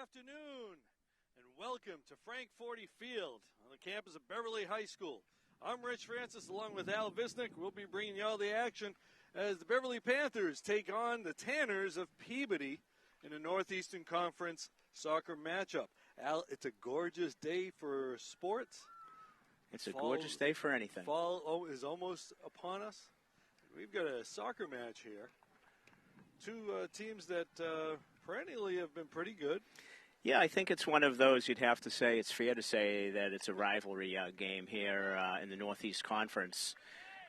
afternoon, and welcome to Frank 40 Field on the campus of Beverly High School. I'm Rich Francis, along with Al Visnick. We'll be bringing you all the action as the Beverly Panthers take on the Tanners of Peabody in a Northeastern Conference soccer matchup. Al, it's a gorgeous day for sports. It's a gorgeous day for anything. Fall is almost upon us. We've got a soccer match here. Two teams that perennially have been pretty good. Yeah, I think it's one of those you'd have to say, it's fair to say that it's a rivalry game here in the Northeast Conference.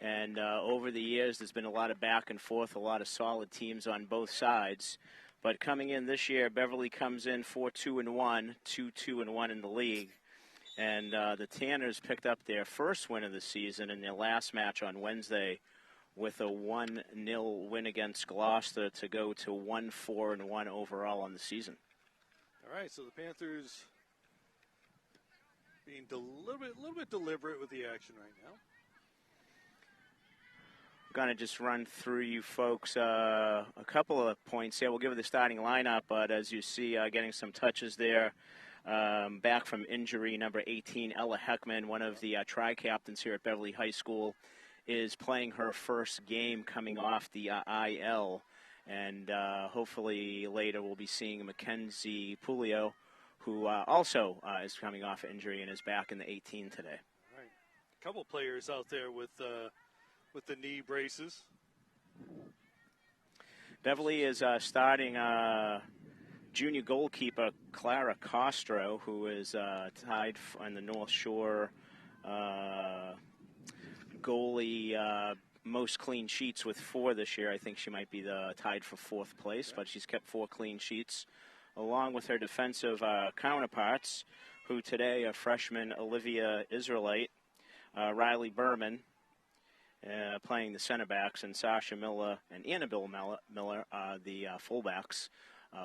And over the years, there's been a lot of back and forth, a lot of solid teams on both sides. But coming in this year, Beverly comes in 4-2-1, 2-2-1 in the league. And the Tanners picked up their first win of the season in their last match on Wednesday with a 1-0 win against Gloucester to go to 1-4-1 overall on the season. All right, so the Panthers being a little bit deliberate with the action right now. I'm going to just run through you folks a couple of points here. We'll give you the starting lineup, but as you see, getting some touches there. Back from injury, number 18, Ella Heckman, one of the tri-captains here at Beverly High School, is playing her first game coming off the IL. And hopefully later we'll be seeing Mackenzie Pulio, who also is coming off injury and is back in the 18 today. All right. A couple players out there with the knee braces. Beverly is starting junior goalkeeper Clara Castro, who is tied on the North Shore goalie most clean sheets with 4 this year. I think she might be tied for 4th place, but she's kept 4 clean sheets, along with her defensive counterparts, who today are freshman Olivia Israelite, Riley Berman, playing the center backs, and Sasha Miller and Annabelle Miller are the fullbacks,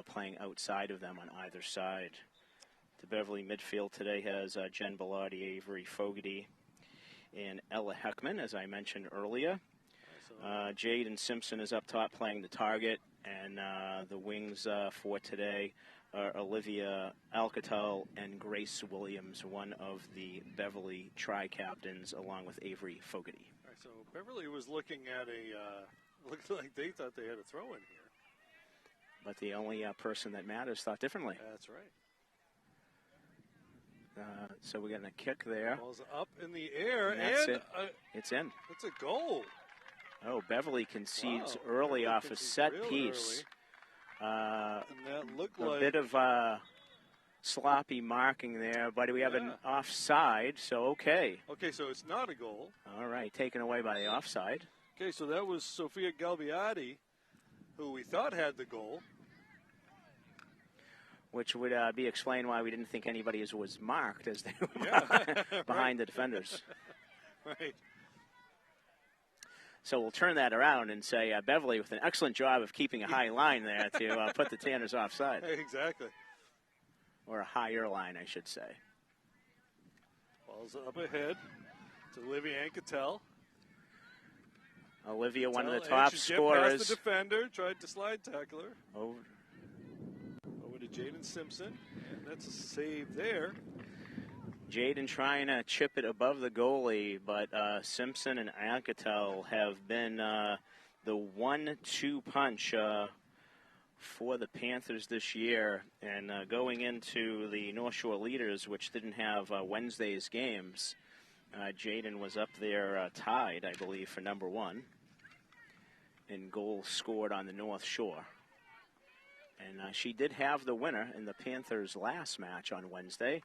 playing outside of them on either side. The Beverly midfield today has Jen Bellotti, Avery Fogarty, and Ella Heckman, as I mentioned earlier. Jaden Simpson is up top playing the target, and the wings for today are Olivia Alcatel and Grace Williams, one of the Beverly tri-captains, along with Avery Fogarty. All right, so Beverly was looking at looked like they thought they had a throw in here. But the only person that matters thought differently. That's right. So we're getting a kick there. Ball's up in the air, and that's it. It's in. It's a goal. Oh, Beverly concedes early off a set piece. And that looked like a bit of sloppy marking there, but we have an offside, so okay. Okay, so it's not a goal. All right, taken away by the offside. Okay, so that was Sophia Galbiati, who we thought had the goal. Which would be explained why we didn't think anybody was marked as they were behind the defenders. Right. So we'll turn that around and say Beverly with an excellent job of keeping a high line there to put the Tanners offside. Exactly. Or a higher line, I should say. Ball's up ahead to Olivia Ancatel. Olivia, one of the top scorers. Past the defender, tried to slide tackle her. Over to Jaden Simpson, and that's a save there. Jaden trying to chip it above the goalie, but Simpson and Ancatel have been the 1-2 punch for the Panthers this year. And going into the North Shore Leaders, which didn't have Wednesday's games, Jaden was up there tied, I believe, for number 1 in goals scored on the North Shore. And she did have the winner in the Panthers' last match on Wednesday,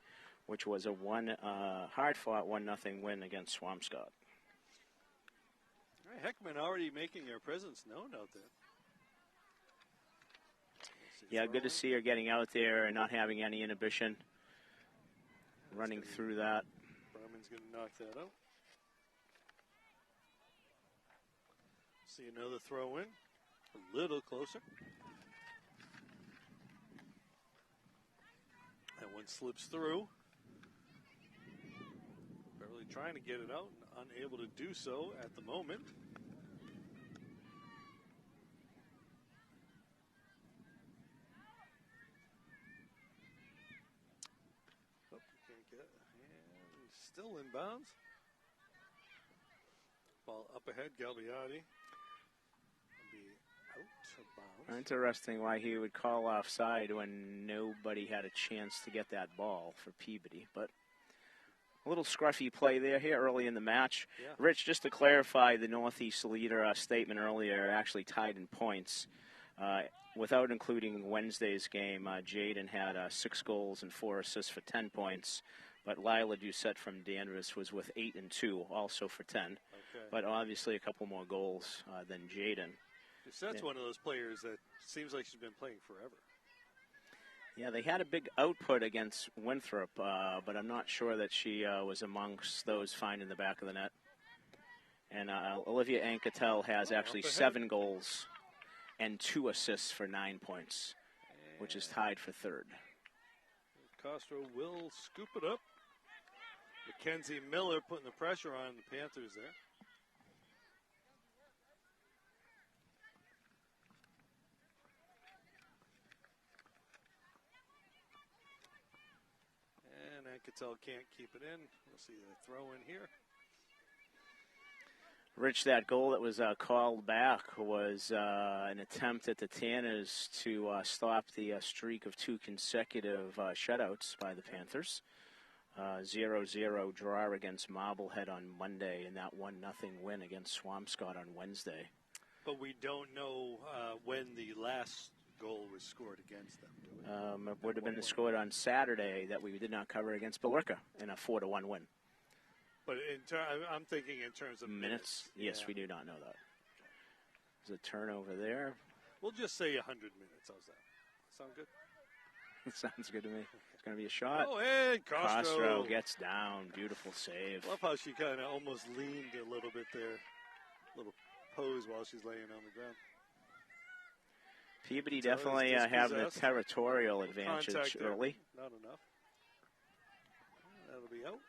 which was a hard-fought 1-0 win against Swampscott. All right, Heckman already making her presence known out there. Yeah, good to see her getting out there and not having any inhibition, running through that. Berman's going to knock that out. See another throw in, a little closer. That one slips through. Beverly trying to get it out, unable to do so at the moment. And still in bounds. Ball up ahead, Galbiati. Be out of bounds. Interesting why he would call offside when nobody had a chance to get that ball for Peabody, but a little scruffy play there here early in the match. Yeah. Rich, just to clarify the Northeast leader statement earlier, actually tied in points. Without including Wednesday's game, Jaden had 6 goals and 4 assists for 10 points. But Lila Doucette from Danvers was with 8 and 2, also for 10. Okay. But obviously a couple more goals than Jaden. Doucette's one of those players that seems like she's been playing forever. Yeah, they had a big output against Winthrop, but I'm not sure that she was amongst those finding the back of the net. And Olivia Anquetel has actually 7 goals and 2 assists for 9 points, which is tied for third. Castro will scoop it up. Mackenzie Miller putting the pressure on the Panthers there. And Anquetel can't keep it in. We'll see the throw in here. Rich, that goal that was called back was an attempt at the Tanners to stop the streak of 2 consecutive shutouts by the Panthers. 0-0 draw against Marblehead on Monday, and that 1-0 win against Swampscott on Wednesday. But we don't know when the last goal was scored against them. It would have been scored on Saturday that we did not cover against Billerica in a 4-1 win. But I'm thinking in terms of minutes. Yes, yeah. we do not know that. There's a turnover there. We'll just say 100 minutes. How's that? Sound good? Sounds good to me. It's going to be a shot. Oh, and Castro gets down. Beautiful save. Love how she kind of almost leaned a little bit there. Little pose while she's laying on the ground. Peabody definitely having a territorial advantage early. Not enough. That'll be out.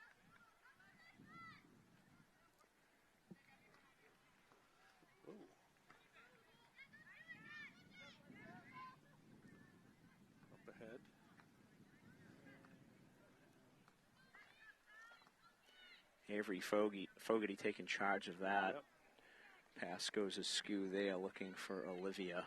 Avery Fogarty taking charge of that. Yep. Pass goes askew there, looking for Olivia.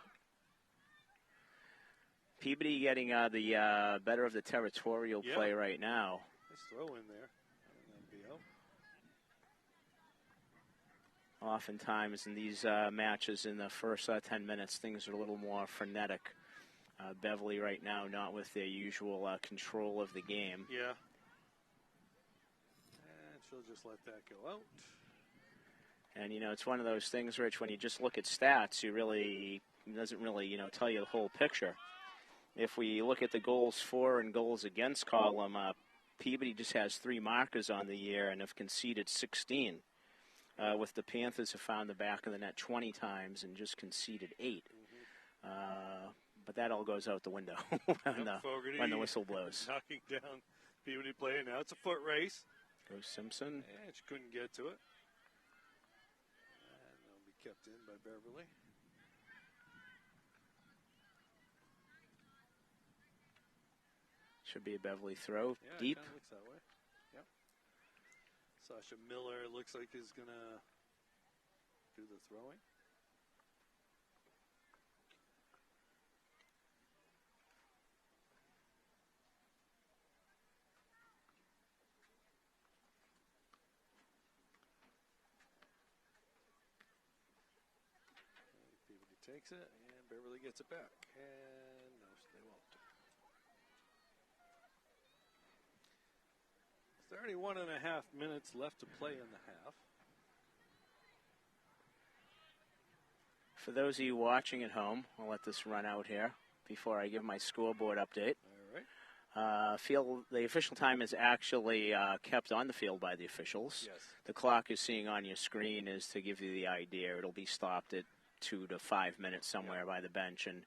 Peabody getting the better of the territorial play right now. Nice throw in there. And that'll be out. Oftentimes in these matches in the first 10 minutes, things are a little more frenetic. Beverly right now not with their usual control of the game. Yeah. She'll just let that go out. And, it's one of those things, Rich, when you just look at stats, it doesn't really, tell you the whole picture. If we look at the goals for and goals against column, Peabody just has 3 markers on the year and have conceded 16. With the Panthers have found the back of the net 20 times and just conceded 8. But that all goes out the window when the whistle blows. Knocking down Peabody player. Now it's a foot race. Goes Simpson. And she couldn't get to it. And that'll be kept in by Beverly. Should be a Beverly throw. Yeah, deep. It looks that way. Yep. Sasha Miller looks like he's going to do the throwing. Takes it, and Beverly gets it back. And no, they won't. 31 and a half minutes left to play in the half. For those of you watching at home, I'll let this run out here before I give my scoreboard update. All right. The official time is actually kept on the field by the officials. Yes. The clock you're seeing on your screen is to give you the idea. It'll be stopped at 2 to 5 minutes somewhere by the bench, and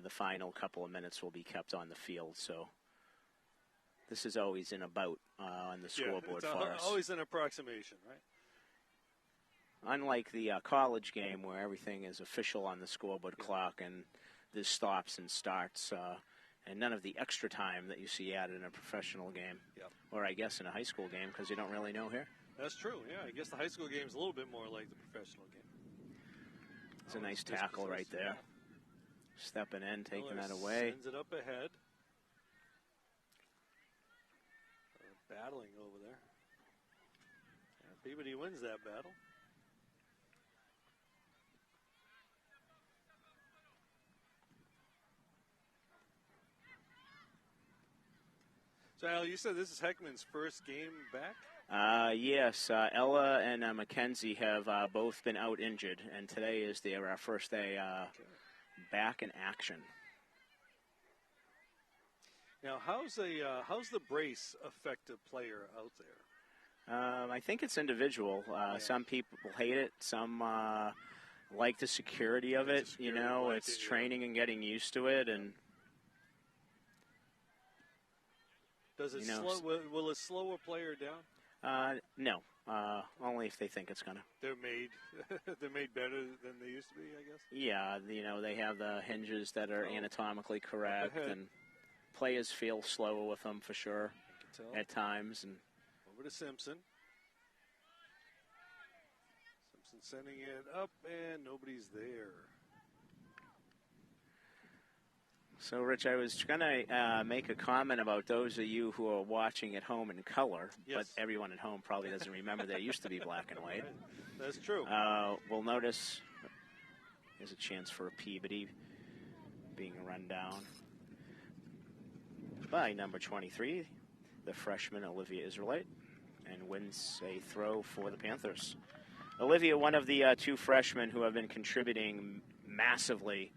the final couple of minutes will be kept on the field. So this is always in about on the scoreboard for us. Always an approximation, right? Unlike the college game where everything is official on the scoreboard clock and this stops and starts, and none of the extra time that you see added in a professional game, or I guess in a high school game, because you don't really know here. That's true, yeah. I guess the high school game is a little bit more like the professional game. It's a nice tackle right there. Stepping in, taking that away. Sends it up ahead. Battling over there. Peabody wins that battle. So, Al, you said this is Heckman's first game back? Yes. Ella and Mackenzie have both been out injured, and today is their first day back in action. Now, how's the brace affect a player out there? I think it's individual. Some people hate it. Some like the security of it. It's training and getting used to it. And does it will it slow a player down? No. Only if they think it's gonna. They're made better than they used to be, I guess. Yeah, they have the hinges that are anatomically correct, and players feel slower with them for sure at times. And over to Simpson. Simpson sending it up, and nobody's there. So, Rich, I was going to make a comment about those of you who are watching at home in color, but everyone at home probably doesn't remember they used to be black and white. That's true. We'll notice there's a chance for a Peabody being run down by number 23, the freshman Olivia Israelite, and wins a throw for the Panthers. Olivia, one of the two freshmen who have been contributing massively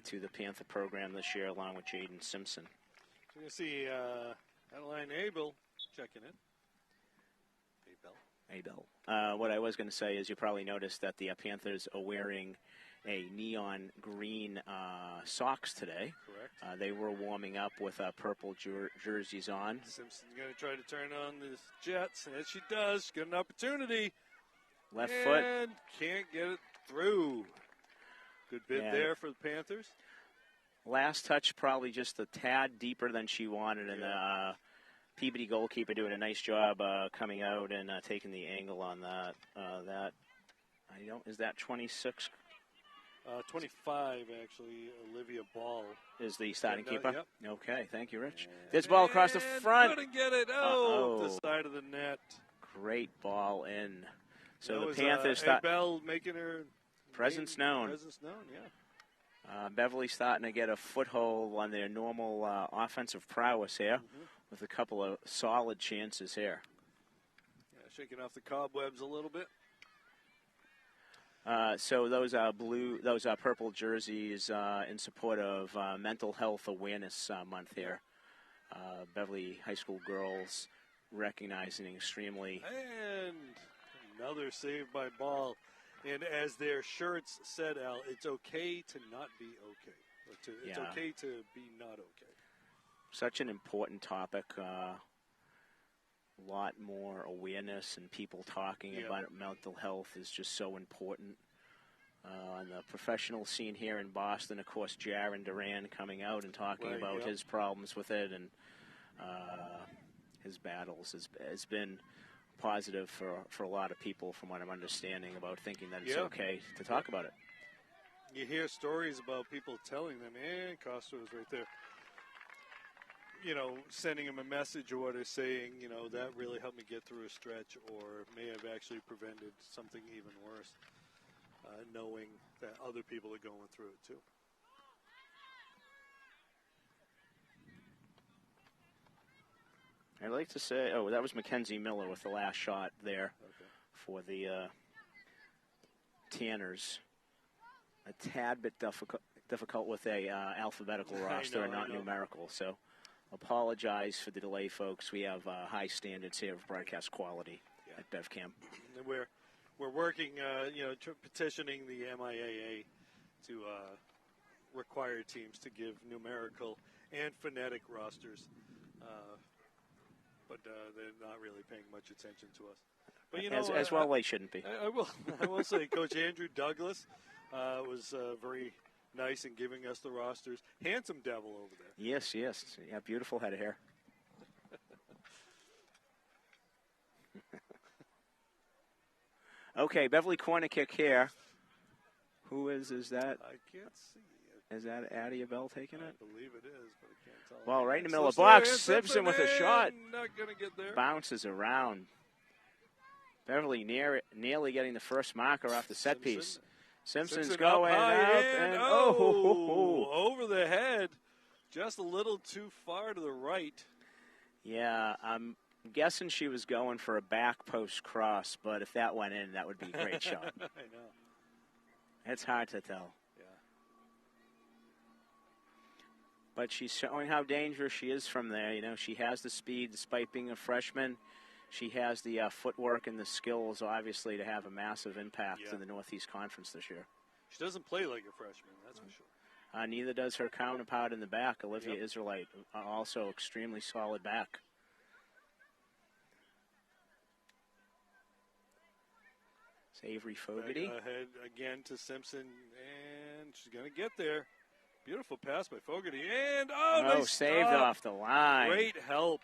to the Panther program this year, along with Jaden Simpson. So you see Adeline Abel checking in. Abel. What I was going to say is you probably noticed that the Panthers are wearing a neon green socks today. Correct. They were warming up with purple jerseys on. Simpson's going to try to turn on the Jets, and as she does, she got an opportunity. Left foot. And can't get it through. Good bid there for the Panthers. Last touch probably just a tad deeper than she wanted, and the Peabody goalkeeper doing a nice job coming out and taking the angle on that. Is that 26? 25, actually. Olivia Ball is the starting keeper. Yep. Okay, thank you, Rich. There's a ball across the front. Couldn't get it. The side of the net. Great ball in. So that the Panthers Bell making her presence known. Presence known, yeah. Beverly starting to get a foothold on their normal offensive prowess here, with a couple of solid chances here. Yeah, shaking off the cobwebs a little bit. So those purple jerseys in support of Mental Health Awareness Month here. Beverly High School girls recognizing extremely. And another save by Ball. And as their shirts said, Al, it's okay to not be okay. It's okay to be not okay. Such an important topic. A lot more awareness and people talking about mental health is just so important. On the professional scene here in Boston, of course, Jaron Duran coming out and talking about his problems with it and his battles has been positive for a lot of people, from what I'm understanding, about thinking that it's okay to talk about it. You hear stories about people telling them, and Costa was right there, sending them a message or what they're saying, that really helped me get through a stretch, or may have actually prevented something even worse, knowing that other people are going through it too. I'd like to say, that was Mackenzie Miller with the last shot there for the Tanners. A tad bit difficult with a alphabetical roster and not numerical. So apologize for the delay, folks. We have high standards here of broadcast quality at BevCam. We're working, petitioning the MIAA to require teams to give numerical and phonetic rosters. But they're not really paying much attention to us. But as well, they shouldn't be. I will say, Coach Andrew Douglas was very nice and giving us the rosters. Handsome devil over there. Yes, yes. Yeah, beautiful head of hair. Okay, Beverly corner kick here. Who is that? I can't see it. Is that Addie Bell taking it? I believe it is, but I can't tell. Well, right in the middle of the box, Simpson with a shot. Not going to get there. Bounces around. Beverly nearly getting the first marker off the set piece. Simpson's going out. And over the head. Just a little too far to the right. Yeah, I'm guessing she was going for a back post cross, but if that went in, that would be a great shot. I know. It's hard to tell. Yeah. But she's showing how dangerous she is from there. You know, she has the speed despite being a freshman. She has the footwork and the skills, obviously, to have a massive impact in the Northeast Conference this year. She doesn't play like a freshman, that's for sure. Neither does her counterpart in the back, Olivia Israelite, also extremely solid back. It's Avery Fogarty. Ahead again to Simpson, and she's going to get there. Beautiful pass by Fogarty, and nice saved stop. Off the line. Great help.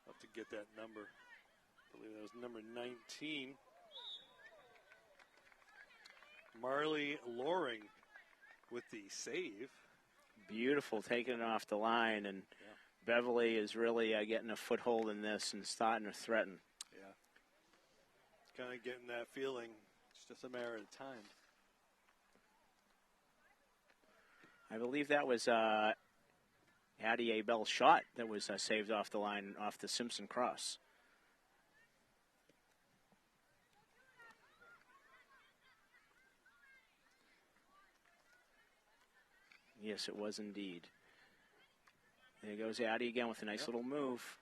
Have to get that number. I believe that was number 19. Marley Loring with the save. Beautiful, taking it off the line, and Beverly is really getting a foothold in this and starting to threaten. Kind of getting that feeling. It's just a matter of time. I believe that was Addie Bell's shot that was saved off the line off the Simpson cross. Yes, it was indeed. There goes Addie again with a nice little move.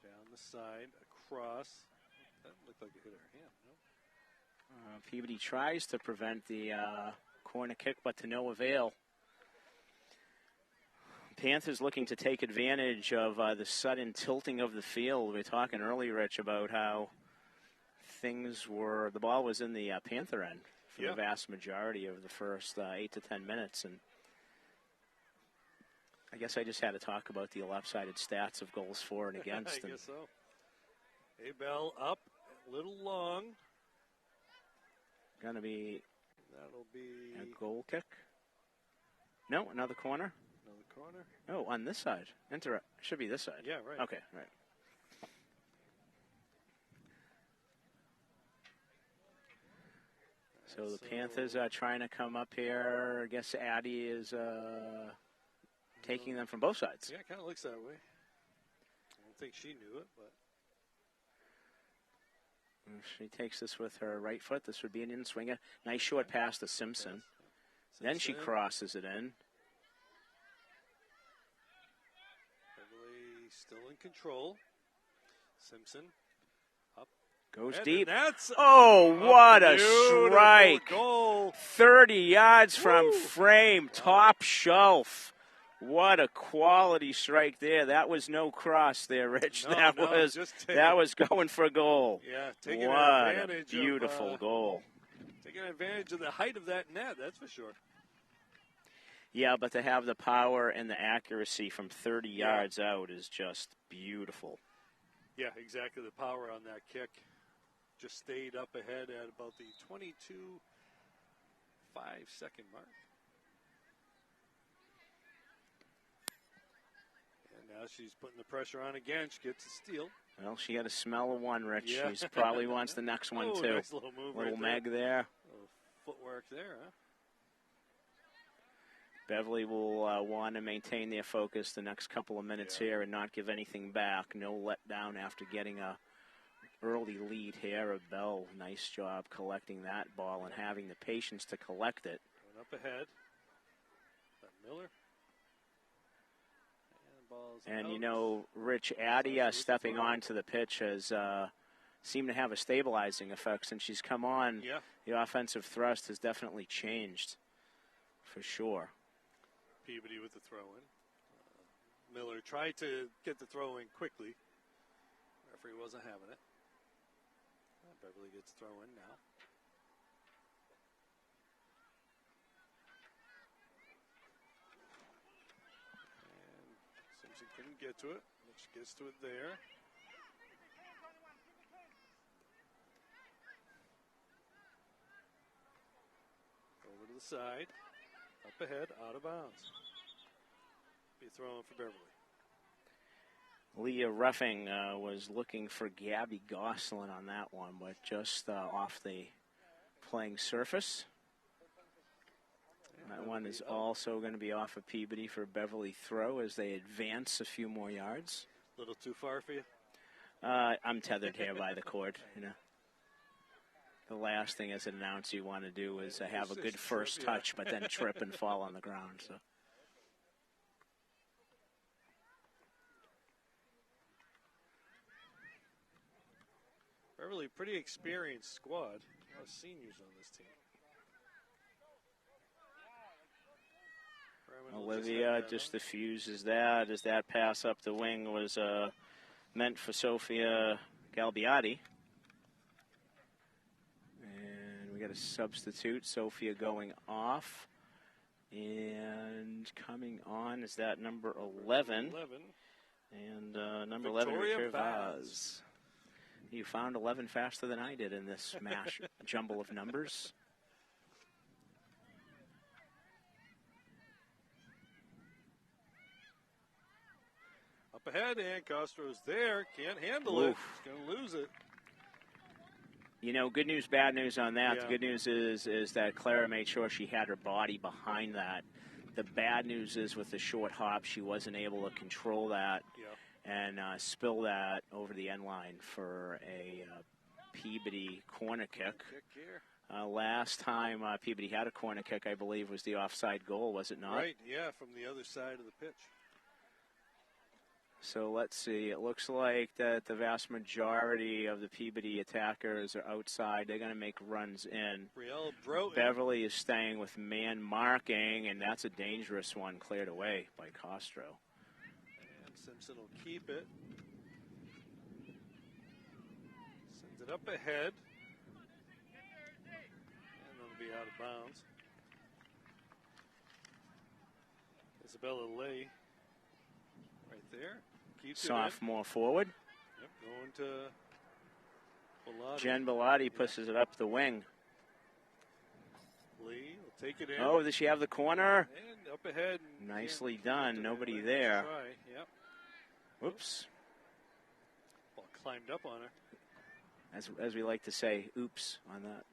Down the side, across. That looked like it hit her hand, no? Peabody tries to prevent the corner kick, but to no avail. Panthers looking to take advantage of the sudden tilting of the field. We were talking earlier, Rich, about how the ball was in the Panther end for the vast majority of the first 8 to 10 minutes. And I guess I just had to talk about the lopsided stats of goals for and against. I guess so. Abel up, a little long. Going to be That'll be a goal kick. No, another corner. Another corner. Oh, on this side. Should be this side. Yeah, right. Okay, right. So the Panthers are trying to come up here. I guess Addie is taking them from both sides. Yeah, it kind of looks that way. I don't think she knew it, but. She takes this with her right foot. This would be an in-swinger. Nice short pass to Simpson. Then she crosses it in. Beverly still in control. Simpson up. Goes and deep. That's what a strike. Goal. 30 yards from frame. Top shelf. What a quality strike there. That was no cross there, Rich. That was going for a goal. Yeah, taking What advantage a beautiful goal. Taking advantage of the height of that net, that's for sure. Yeah, but to have the power and the accuracy from 30 yards out is just beautiful. Yeah, exactly. The power on that kick just stayed up ahead at about the 22.5-second mark. Now she's putting the pressure on again. She gets a steal. Well, she got a smell of one, Rich. Yeah. She probably wants the next one, too. Nice little move little right meg there. Little footwork there, huh? Beverly will want to maintain their focus the next couple of minutes here and not give anything back. No letdown after getting a early lead here. Bell, nice job collecting that ball and having the patience to collect it. Going up ahead. Miller. And, you know, Rich, Addie stepping onto the pitch has seemed to have a stabilizing effect since she's come on. Yeah. The offensive thrust has definitely changed, for sure. Peabody with the throw-in. Miller tried to get the throw-in quickly. Referee wasn't having it. Beverly gets throw-in now. Simpson couldn't get to it. She gets to it there. Over to the side. Up ahead, out of bounds. Be thrown for Beverly. Leah Ruffing was looking for Gabby Gosselin on that one, but just off the playing surface. That one is also going to be off of Peabody for Beverly throw as they advance a few more yards. A little too far for you? I'm tethered here by the cord. You know, the last thing as an announcer you want to do is have a good first touch, but then trip and fall on the ground. So. Beverly, pretty experienced squad. A lot of seniors on this team. Olivia just diffuses that as that pass up the wing was meant for Sophia Galbiati. And we got a substitute, Sophia going off. And coming on is that number 11. And number 11, Victoria Vaz. You found 11 faster than I did in this jumble of numbers. Up ahead, and Castro's there. Can't handle it. He's going to lose it. You know, good news, bad news on that. Yeah. The good news is that Clara made sure she had her body behind that. The bad news is with the short hop, she wasn't able to control that and spill that over the end line for a Peabody corner kick. Last time Peabody had a corner kick, I believe, was the offside goal, was it not? Right, yeah, from the other side of the pitch. So let's see. It looks like that the vast majority of the Peabody attackers are outside. They're going to make runs in. Beverly is staying with man marking, and that's a dangerous one cleared away by Castro. And Simpson will keep it. Sends it up ahead. And it'll be out of bounds. Isabella Lay right there. Sophomore forward. Yep, going to Bellotti. Jen Bellotti pushes it up the wing. Lee will take it in. Oh, does she have the corner? And up ahead. Nicely done. Nobody there. Yep. Whoops. Ball climbed up on her. As we like to say, oops on that.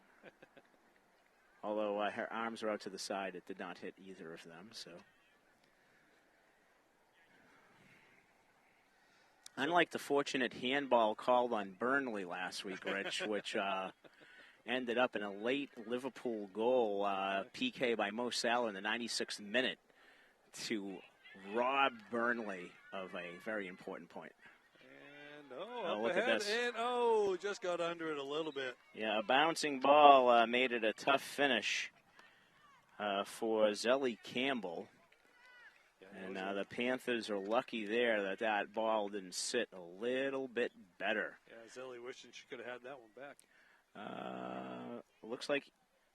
Although her arms are out to the side, it did not hit either of them, so. Unlike the fortunate handball called on Burnley last week, Rich, which ended up in a late Liverpool goal, PK by Mo Salah in the 96th minute to rob Burnley of a very important point. And, look ahead, at this. And, just got under it a little bit. Yeah, a bouncing ball made it a tough finish for Zelly Campbell. And the Panthers are lucky there that ball didn't sit a little bit better. Yeah, Zelly wishing she could have had that one back. Looks like,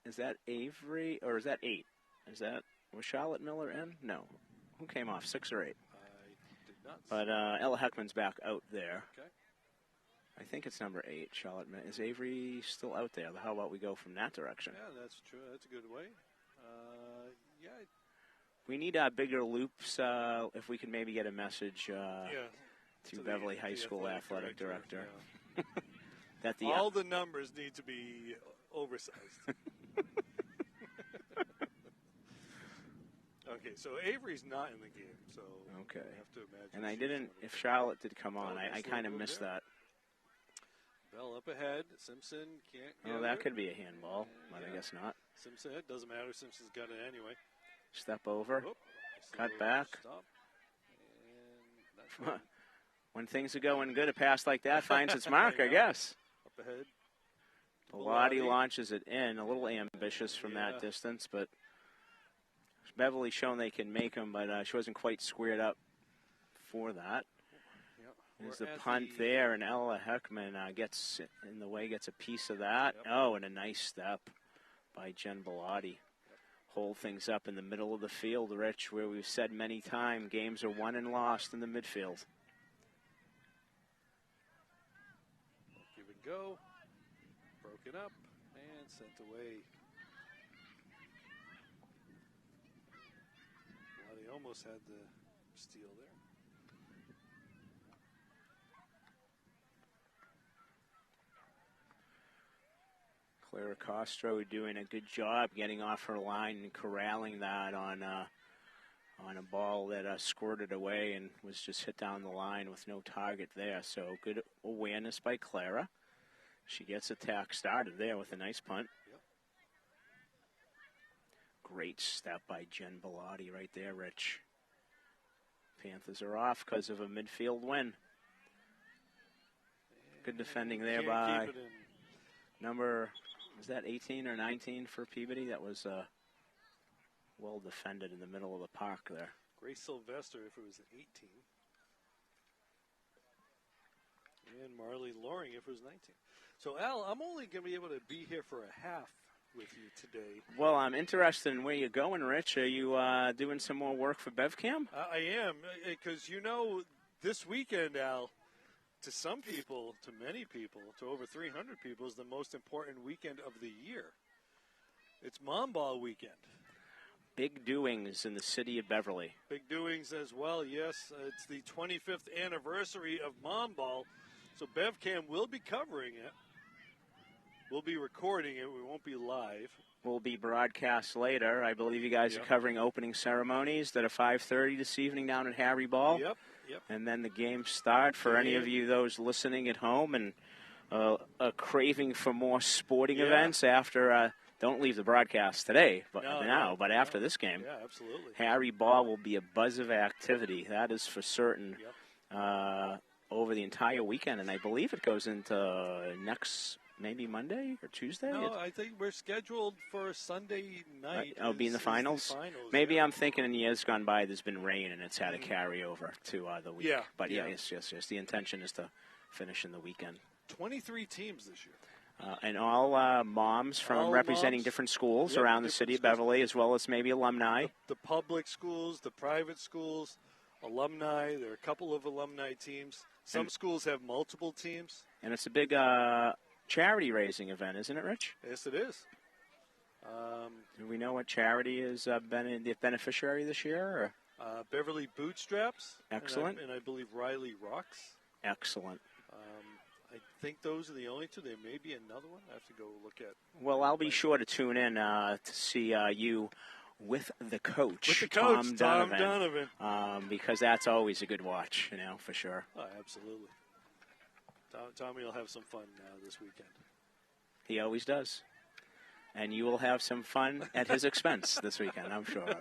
is that Avery or is that 8? Was Charlotte Miller in? No. Who came off, 6 or 8? I did not see. But Ella Heckman's back out there. Okay. I think it's number 8, Charlotte Miller. Is Avery still out there? How about we go from that direction? Yeah, that's true. That's a good way. Yeah. We need bigger loops. If we can maybe get a message to Beverly High School athletic director. Yeah. That all the numbers need to be oversized. Okay, so Avery's not in the game, so okay. I have to imagine. And I didn't. If Charlotte did come on, I kind of missed that. Bell up ahead. Simpson can't get that could be a handball, but I guess not. Simpson, it doesn't matter. Simpson's got it anyway. Step over, cut back. When things are going good, a pass like that finds its mark, I guess. Up ahead. Bellotti launches it in, a little ambitious from that distance, but Beverly shown they can make them, but she wasn't quite squared up for that. There's the punt there, and Ella Heckman gets in the way, gets a piece of that. And a nice step by Jen Bellotti. hold things up in the middle of the field, Rich, where we've said many times games are won and lost in the midfield. Give and go. Broken up and sent away. Well, they almost had the steal there. Clara Castro doing a good job getting off her line and corralling that on a ball that squirted away and was just hit down the line with no target there. So good awareness by Clara. She gets attack started there with a nice punt. Yep. Great step by Jen Bellotti right there, Rich. Panthers are off because of a midfield win. Good defending there by number, was that 18 or 19 for Peabody? That was well defended in the middle of the park there. Grace Sylvester if it was an 18. And Marley Loring if it was 19. So, Al, I'm only going to be able to be here for a half with you today. Well, I'm interested in where you're going, Rich. Are you doing some more work for BevCam? I am, because, you know, this weekend, Al, to some people, to many people, to over 300 people, is the most important weekend of the year. It's Mom Ball weekend. Big doings in the city of Beverly. Big doings as well, yes. It's the 25th anniversary of Mom Ball, so BevCam will be covering it. We'll be recording it. We won't be live. Will be broadcast later. I believe you guys are covering opening ceremonies that are 5:30 this evening down at Harry Ball. Yep. And then the games start for any of you, those listening at home and a craving for more sporting events after. Don't leave the broadcast today, but after this game. Yeah, absolutely. Harry Ball will be a buzz of activity. That is for certain. Over the entire weekend, and I believe it goes into next, maybe Monday or Tuesday? No, I think we're scheduled for Sunday night. It'll be in the finals? Maybe I'm thinking in years gone by there's been rain and it's had a carryover to the week. Yeah. But yes. The intention is to finish in the weekend. 23 teams this year. And all moms from representing different schools around the city of Beverly, as well as maybe alumni. The public schools, the private schools, alumni. There are a couple of alumni teams. Some schools have multiple teams. And it's a big charity raising event, isn't it, Rich? Yes, it is. Do we know what charity has been the beneficiary this year? Or? Beverly Bootstraps. Excellent. And I believe Riley Rocks. Excellent. I think those are the only two. There may be another one. I have to go look at. Well, I'll be sure to tune in to see you with the coach, with the coach, Tom Donovan. Because that's always a good watch, for sure. Oh, absolutely. Tommy will have some fun this weekend. He always does. And you will have some fun at his expense this weekend, I'm sure of it.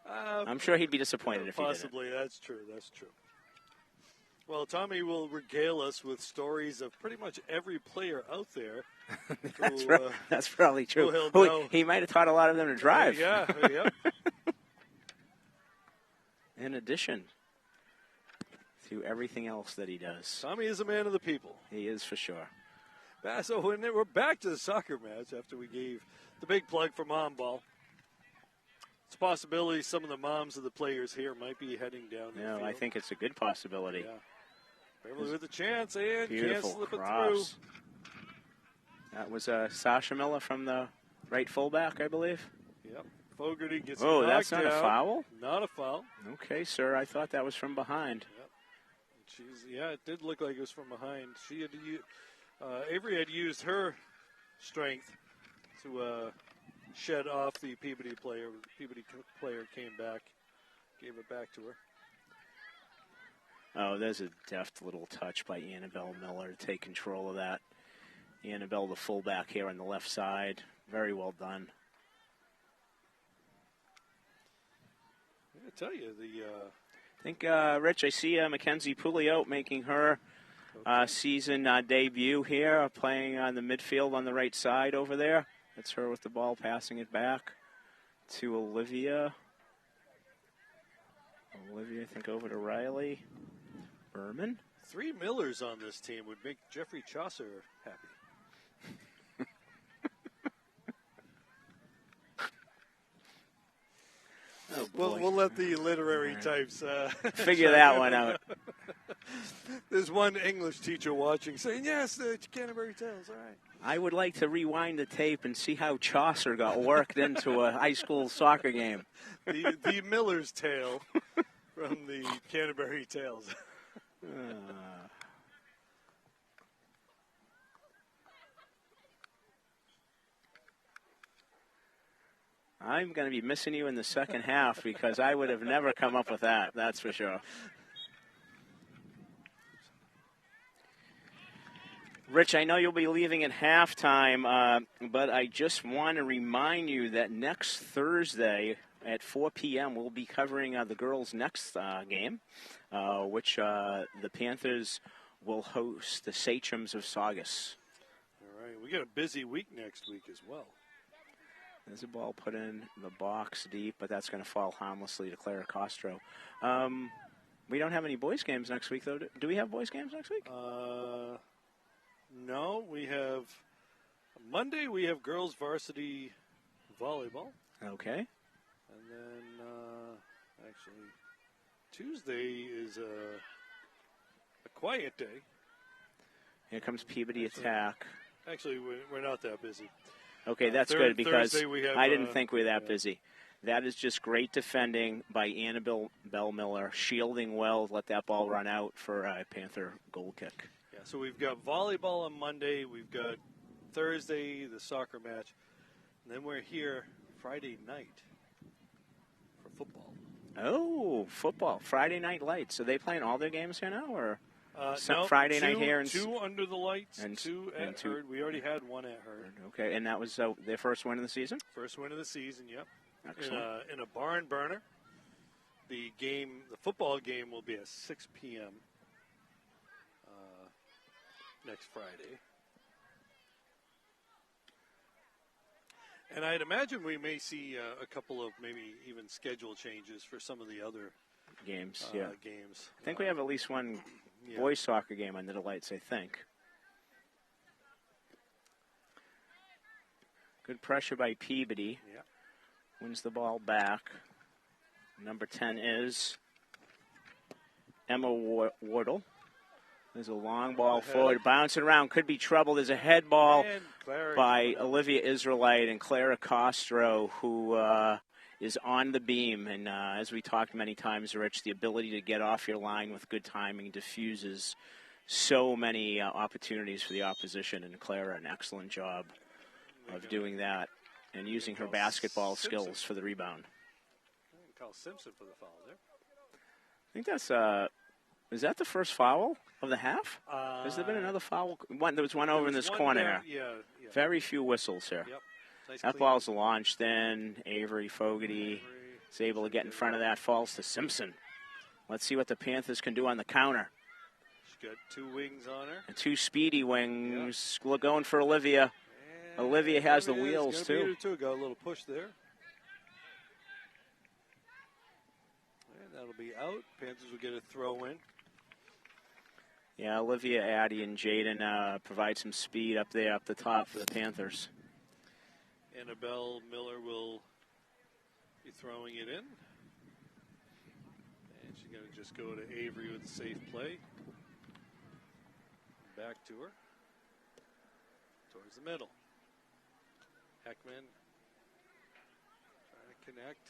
I'm sure he'd be disappointed if he didn't. Possibly, that's true. Well, Tommy will regale us with stories of pretty much every player out there. That's probably true. He might have taught a lot of them to drive. Yeah. In addition to everything else that he does. Tommy is a man of the people. He is for sure. So we're back to the soccer match after we gave the big plug for Mom Ball. It's a possibility some of the moms of the players here might be heading down the field. I think it's a good possibility. Yeah. Beverly with a chance and beautiful can't slip cross. It through. That was Sasha Miller from the right fullback, I believe. Yep. Fogarty gets knocked out. That's not a foul? Not a foul. Okay, sir. I thought that was from behind. Yep. It did look like it was from behind. She had Avery had used her strength to shed off the Peabody player. The Peabody player came back, gave it back to her. Oh, there's a deft little touch by Annabelle Miller to take control of that. Annabelle, the fullback here on the left side. Very well done. I tell you, I think, Rich, I see Mackenzie Pouliot making her season debut here, playing on the midfield on the right side over there. That's her with the ball, passing it back to Olivia. I think, over to Riley. Berman. 3 Millers on this team would make Jeffrey Chaucer happy. Oh, boy. We'll let the literary types figure that one out. There's one English teacher watching saying, yes, the Canterbury Tales, all right. I would like to rewind the tape and see how Chaucer got worked into a high school soccer game. The Miller's Tale from the Canterbury Tales. I'm going to be missing you in the second half because I would have never come up with that, that's for sure. Rich, I know you'll be leaving at halftime, but I just want to remind you that next Thursday at 4 p.m. we'll be covering the girls' next game, which the Panthers will host the Sachems of Saugus. All right, we got a busy week next week as well. There's a ball put in the box deep, but that's going to fall harmlessly to Clara Castro. We don't have any boys' games next week, though. Do we have boys' games next week? No, we have Monday. We have girls' varsity volleyball. Okay. And then actually Tuesday is a quiet day. Here comes Peabody attack. Actually, we're not that busy. Okay, that's good because have, I didn't think we were that busy. That is just great defending by Annabelle Miller, shielding well, let that ball run out for a Panther goal kick. Yeah, so we've got volleyball on Monday. We've got Thursday, the soccer match. And then we're here Friday night for football. Oh, football. Friday Night Lights. Are they playing all their games here now? Or no, Friday night here? And two under the lights and two at Hurd. We already had one at Hurd. Okay, and that was their first win of the season? First win of the season, yep. Excellent. In a barn burner. The football game will be at 6 p.m. Next Friday. And I'd imagine we may see a couple of maybe even schedule changes for some of the other games. Games. I think we have at least one boys soccer game under the lights, I think. Good pressure by Peabody. Yeah. Wins the ball back. Number 10 is Emma Wardle. There's a long ball forward, bouncing around, could be trouble. There's a head ball by Olivia Israelite and Clara Castro, who is on the beam. And as we talked many times, Rich, the ability to get off your line with good timing diffuses so many opportunities for the opposition. And Clara, an excellent job of doing that and using her basketball skills for the rebound. Call Simpson for the foul there. I think that's is that the first foul of the half? Has there been another foul? There was one over in this corner here. Yeah. Very few whistles here. Yep. Nice that ball's launched in. Avery Fogarty is able to get in front of that. Falls to Simpson. Let's see what the Panthers can do on the counter. She's got two wings on her. And two speedy wings. Yep. Going for Olivia. And Olivia has the wheels, too. Got a little push there. And that'll be out. Panthers will get a throw in. Yeah, Olivia, Addie, and Jaden provide some speed up there, up the top for the Panthers. Annabelle Miller will be throwing it in. And she's going to just go to Avery with a safe play. Back to her. Towards the middle. Heckman trying to connect.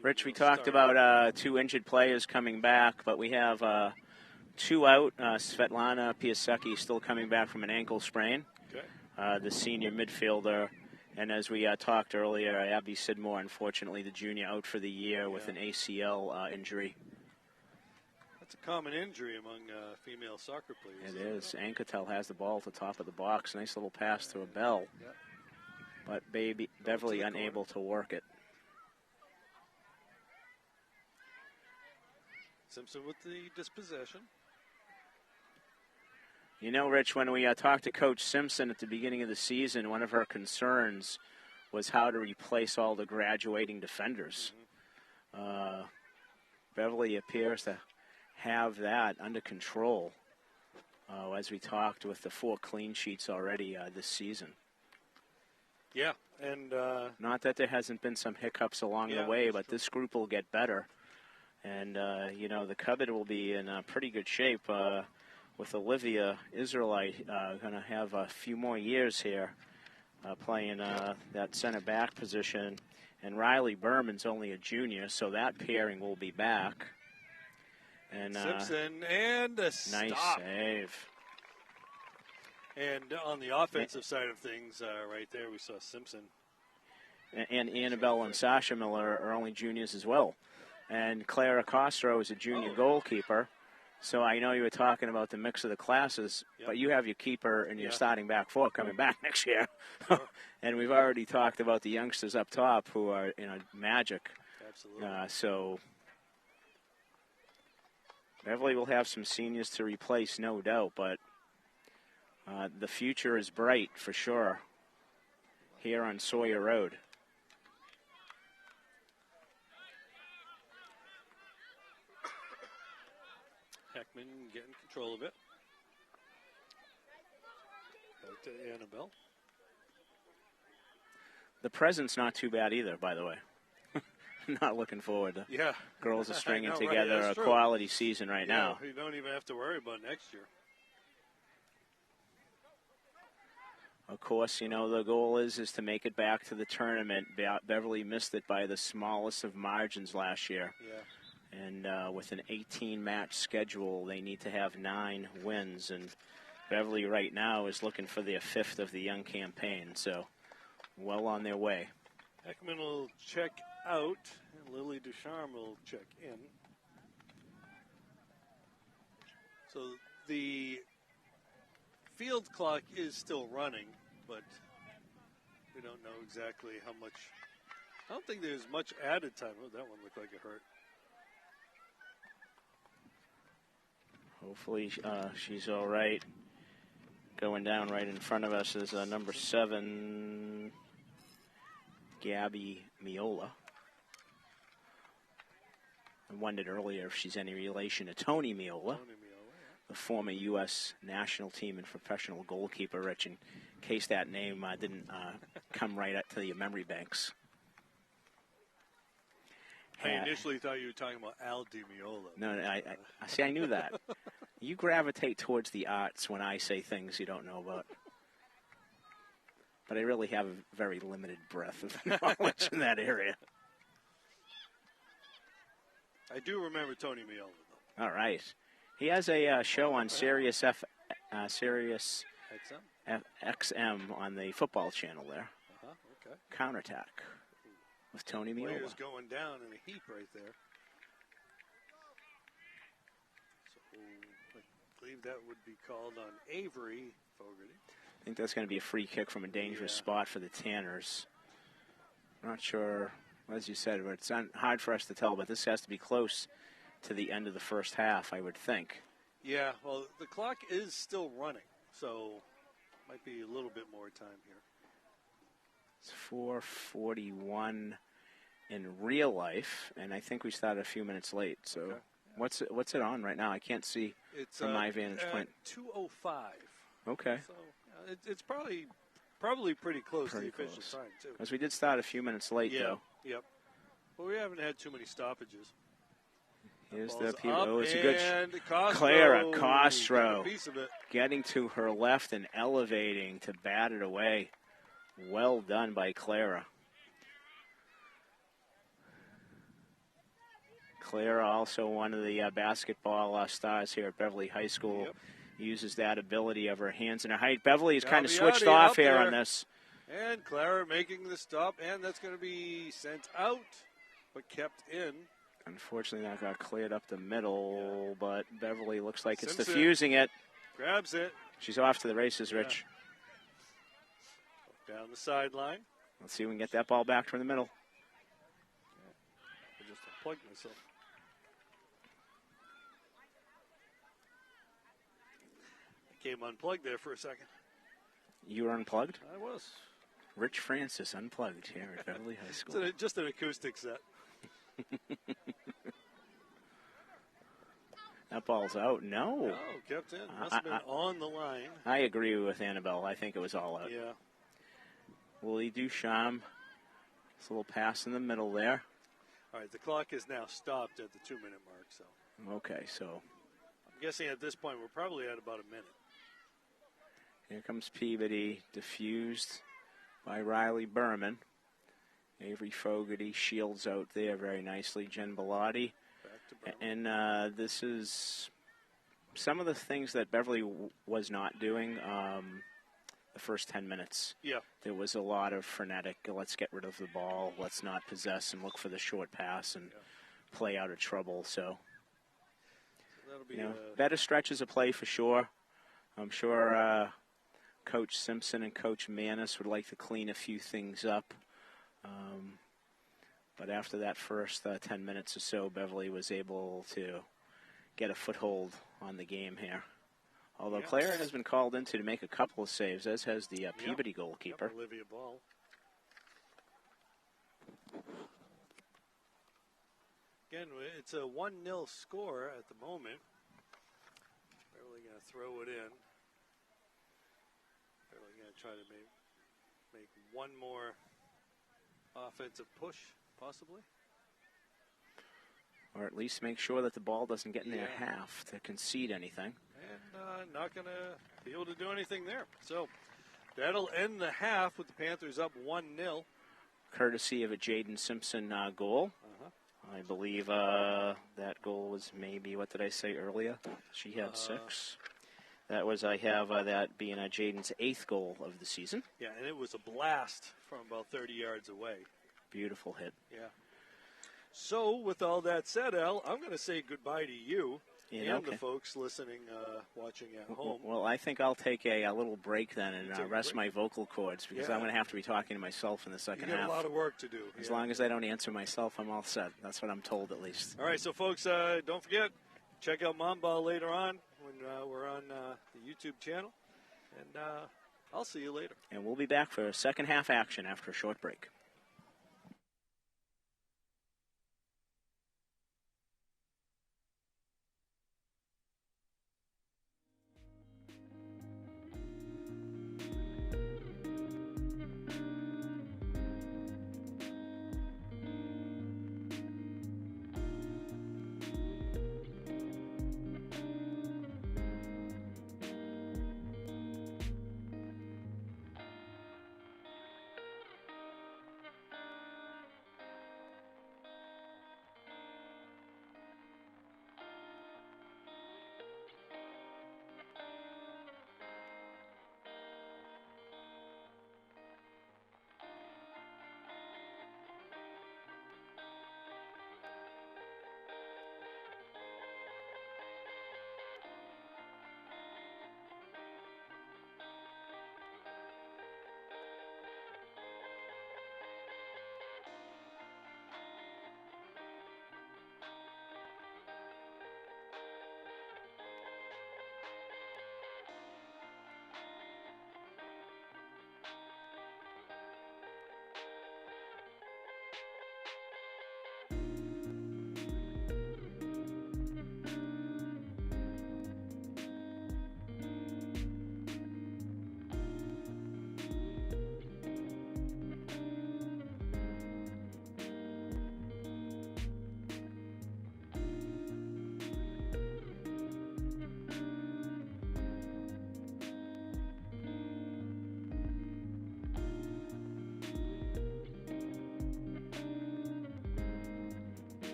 Rich, we talked about two injured players coming back, but we have two out. Svetlana Piasecki still coming back from an ankle sprain, the senior midfielder. And as we talked earlier, Abby Sidmore, unfortunately, the junior, out for the year with an ACL injury. That's a common injury among female soccer players. It is. Anketel has the ball at the top of the box. Nice little pass to a Bell. Yep. But Beverly unable to work it. Simpson with the dispossession. You know, Rich, when we talked to Coach Simpson at the beginning of the season, one of her concerns was how to replace all the graduating defenders. Beverly appears to have that under control. as we talked, with the 4 clean sheets already this season. Yeah, and not that there hasn't been some hiccups along the way, but this group will get better. And, you know, the Cupboard will be in pretty good shape with Olivia Israelite going to have a few more years here playing that center back position. And Riley Berman's only a junior, so that pairing will be back. And Simpson, and a stop. Nice save. And on the offensive side of things, right there, we saw Simpson. And Annabelle and Sasha Miller are only juniors as well. And Clara Castro is a junior goalkeeper. So I know you were talking about the mix of the classes, but you have your keeper and your starting back 4 coming back next year. Sure. And we've already talked about the youngsters up top who are, you know, magic. Absolutely. So Beverly will have some seniors to replace, no doubt, but the future is bright for sure here on Sawyer Road. Heckman getting control of it. Back to Annabelle. The present's not too bad either, by the way. Not looking forward to girls are stringing together a quality season right now. You don't even have to worry about next year. Of course, you know, the goal is to make it back to the tournament. Beverly missed it by the smallest of margins last year. Yeah. And with an 18-match schedule, they need to have 9 wins. And Beverly right now is looking for their 5th of the young campaign. So well on their way. Heckman will check out, and Lily Ducharme will check in. So the field clock is still running, but we don't know exactly how much. I don't think there's much added time. Oh, that one looked like it hurt. Hopefully she's all right. Going down right in front of us is number 7, Gabby Miola. I wondered earlier if she's any relation to Tony Miola, the former U.S. national team and professional goalkeeper, Rich, in case that name didn't come right up to your memory banks. I initially thought you were talking about Al Di Meola. No, I see, I knew that. You gravitate towards the arts when I say things you don't know about. But I really have a very limited breadth of knowledge in that area. I do remember Tony Miola, though. All right. He has a show on Sirius XM on the football channel there. Okay. Counterattack with Tony Miola. Players going down in a heap right there. So I believe that would be called on Avery Fogarty. I think that's going to be a free kick from a dangerous spot for the Tanners. I'm not sure, as you said, but it's hard for us to tell, but this has to be close to the end of the first half, I would think. Yeah, well, the clock is still running, so might be a little bit more time here. It's 4:41 in real life, and I think we started a few minutes late. So what's it on right now? I can't see from my vantage point. 2:05. Okay. So it's probably pretty close to the official time, too. Because we did start a few minutes late, though. Yep. But we haven't had too many stoppages. Here's the Peabody. Oh, it's a good Castro. Clara Castro Piece of it. getting to her left and elevating to bat it away. Well done by Clara. Clara, also one of the basketball stars here at Beverly High School, uses that ability of her hands and her height. Beverly has kind of switched off here on this. And Clara making the stop, and that's going to be sent out, but kept in. Unfortunately, that got cleared up the middle, but Beverly looks like it's diffusing it. Grabs it. She's off to the races, Rich. Down the sideline. Let's see if we can get that ball back from the middle. I just unplugged myself. I came unplugged there for a second. You were unplugged? I was. Rich Francis unplugged here at Beverly High School. It's just an acoustic set. That ball's out. No. No, kept in. Must have been on the line. I agree with Annabelle. I think it was all out. Yeah. Willie Ducharme. It's a little pass in the middle there. All right, the clock is now stopped at the 2-minute mark. So. Okay, so. I'm guessing at this point we're probably at about a minute. Here comes Peabody, diffused by Riley Berman. Avery Fogarty shields out there very nicely. Jen Bellotti. And this is some of the things that Beverly was not doing the first 10 minutes. Yeah. There was a lot of frenetic, let's get rid of the ball, let's not possess and look for the short pass and play out of trouble. So that'll be better stretches of play for sure. I'm sure Coach Simpson and Coach Manis would like to clean a few things up. But after that first 10 minutes or so, Beverly was able to get a foothold on the game here. Although Claire has been called into to make a couple of saves, as has the Peabody goalkeeper. Olivia Ball. Again, it's a 1-0 score at the moment. Beverly going to throw it in. Beverly going to try to make one more offensive push, possibly. Or at least make sure that the ball doesn't get in their half to concede anything. And not going to be able to do anything there. So that'll end the half with the Panthers up 1-0. Courtesy of a Jaden Simpson goal. I believe that goal was maybe, what did I say earlier? She had 6. That was, I have that being Jaden's 8th goal of the season. Yeah, and it was a blast from about 30 yards away. Beautiful hit. Yeah. So, with all that said, Al, I'm going to say goodbye to you and the folks listening, watching at home. Well, I think I'll take a little break then and rest my vocal cords because I'm going to have to be talking to myself in the second half. You got a lot of work to do. As long as I don't answer myself, I'm all set. That's what I'm told, at least. All right, so folks, don't forget, check out Mom Ball later on when we're on the YouTube channel. And I'll see you later. And we'll be back for second half action after a short break.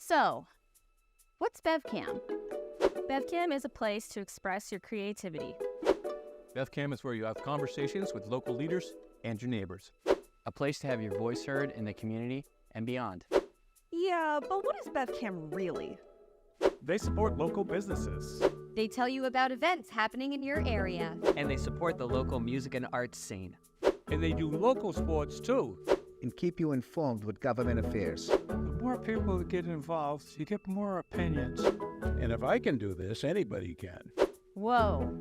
So, what's BevCam? BevCam is a place to express your creativity. BevCam is where you have conversations with local leaders and your neighbors. A place to have your voice heard in the community and beyond. Yeah, but what is BevCam really? They support local businesses. They tell you about events happening in your area. And they support the local music and arts scene. And they do local sports too. And keep you informed with government affairs. The more people that get involved, you get more opinions. And if I can do this, anybody can. Whoa,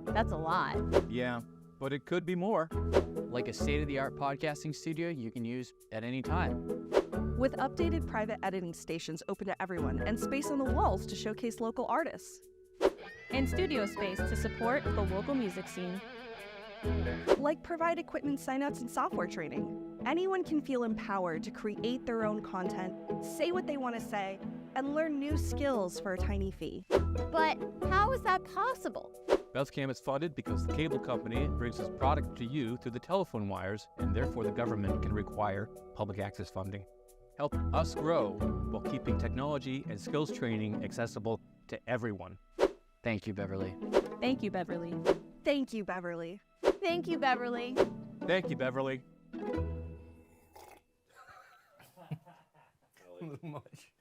that's a lot. Yeah, but it could be more. Like a state-of-the-art podcasting studio you can use at any time. With updated private editing stations open to everyone and space on the walls to showcase local artists. And studio space to support the local music scene. Like provide equipment signups and software training. Anyone can feel empowered to create their own content, say what they want to say, and learn new skills for a tiny fee. But how is that possible? BevCam is funded because the cable company brings its product to you through the telephone wires, and therefore the government can require public access funding. Help us grow while keeping technology and skills training accessible to everyone. Thank you, Beverly. Thank you, Beverly. Thank you, Beverly. Thank you, Beverly. Thank you, Beverly. A little much.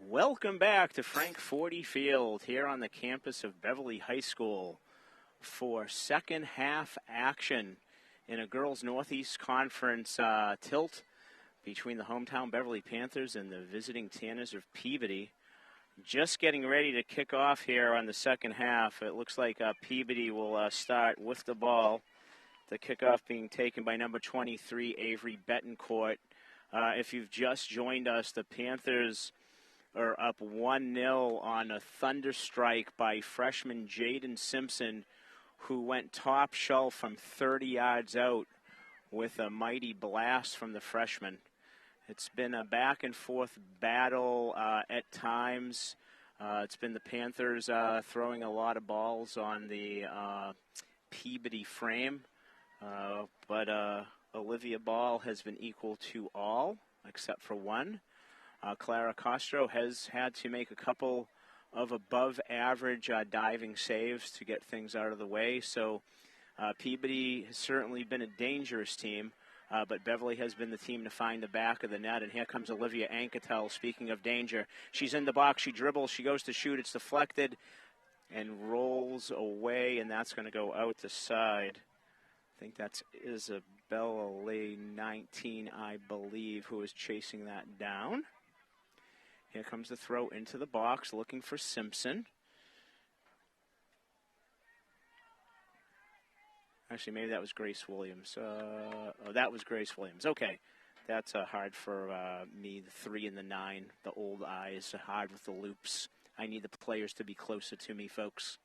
Welcome back to Frank 40 Field here on the campus of Beverly High School for second half action in a Girls Northeast Conference tilt between the hometown Beverly Panthers and the visiting Tanners of Peabody. Just getting ready to kick off here on the second half. It looks like Peabody will start with the ball. The kickoff being taken by number 23, Avery Betancourt. If you've just joined us, the Panthers are up 1-0 on a thunder strike by freshman Jaden Simpson, who went top shelf from 30 yards out with a mighty blast from the freshman. It's been a back-and-forth battle at times. It's been the Panthers throwing a lot of balls on the Peabody frame, but Olivia Ball has been equal to all except for one. Clara Castro has had to make a couple of above-average diving saves to get things out of the way. So Peabody has certainly been a dangerous team, but Beverly has been the team to find the back of the net. And here comes Olivia Anketel, speaking of danger. She's in the box. She dribbles. She goes to shoot. It's deflected and rolls away, and that's going to go out the side. I think that's Isabella Lee, 19, I believe, who is chasing that down. Here comes the throw into the box, looking for Simpson. Actually, maybe that was Grace Williams. Oh, that was Grace Williams. Okay. That's hard for me, the 3 and the 9, the old eyes, hard with the loops. I need the players to be closer to me, folks.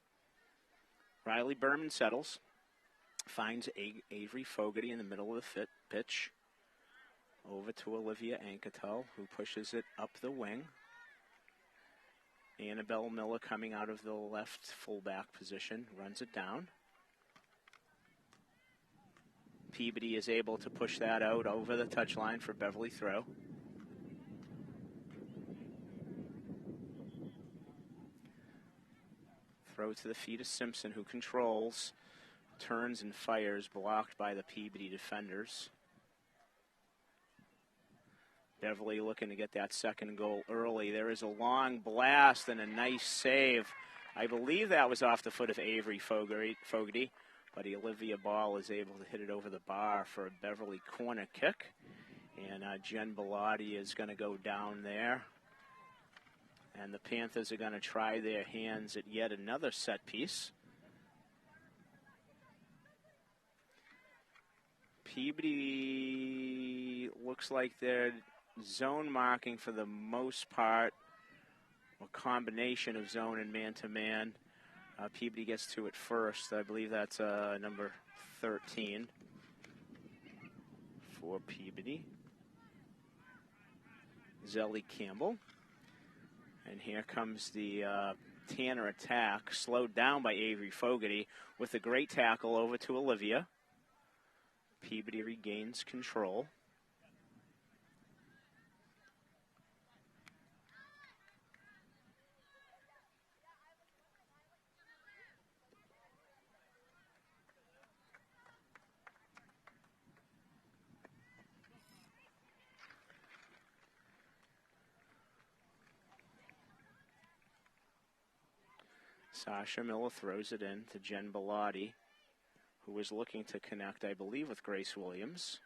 Riley Berman settles, finds Avery Fogarty in the middle of the pitch. Over to Olivia Anketel, who pushes it up the wing. Annabelle Miller coming out of the left fullback position, runs it down. Peabody is able to push that out over the touchline for Beverly throw. Throw to the feet of Simpson, who controls, turns and fires, blocked by the Peabody defenders. Beverly looking to get that second goal early. There is a long blast and a nice save. I believe that was off the foot of Avery Fogarty, but Olivia Ball is able to hit it over the bar for a Beverly corner kick. And Jen Bellotti is going to go down there. And the Panthers are going to try their hands at yet another set piece. Peabody looks like they're zone marking for the most part, a combination of zone and man-to-man. Peabody gets to it first. I believe that's number 13 for Peabody. Zelly Campbell. And here comes the Tanner attack, slowed down by Avery Fogarty with a great tackle over to Olivia. Peabody regains control. Sasha Miller throws it in to Jen Bellotti, who was looking to connect, I believe, with Grace Williams.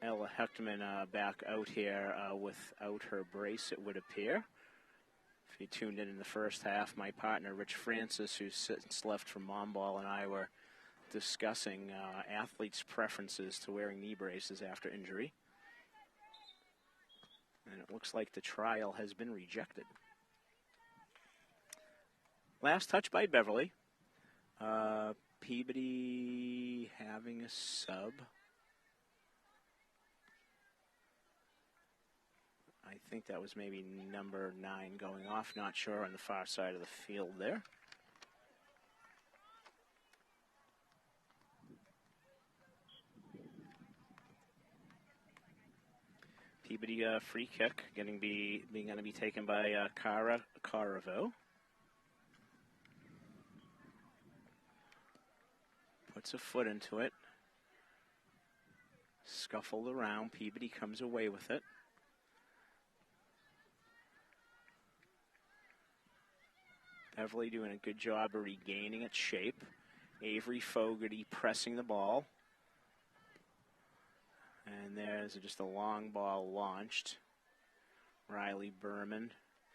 Ella Hechtman back out here without her brace, it would appear. If you tuned in the first half, my partner, Rich Francis, who's since left from Mom Ball, and I were discussing athletes' preferences to wearing knee braces after injury. And it looks like the trial has been rejected. Last touch by Beverly. Peabody having a sub. I think that was maybe number 9 going off. Not sure, on the far side of the field there. Peabody free kick going to be taken by Cara Caravo. Puts a foot into it. Scuffled around. Peabody comes away with it. Beverly doing a good job of regaining its shape. Avery Fogarty pressing the ball. And there's just a long ball launched. Riley Berman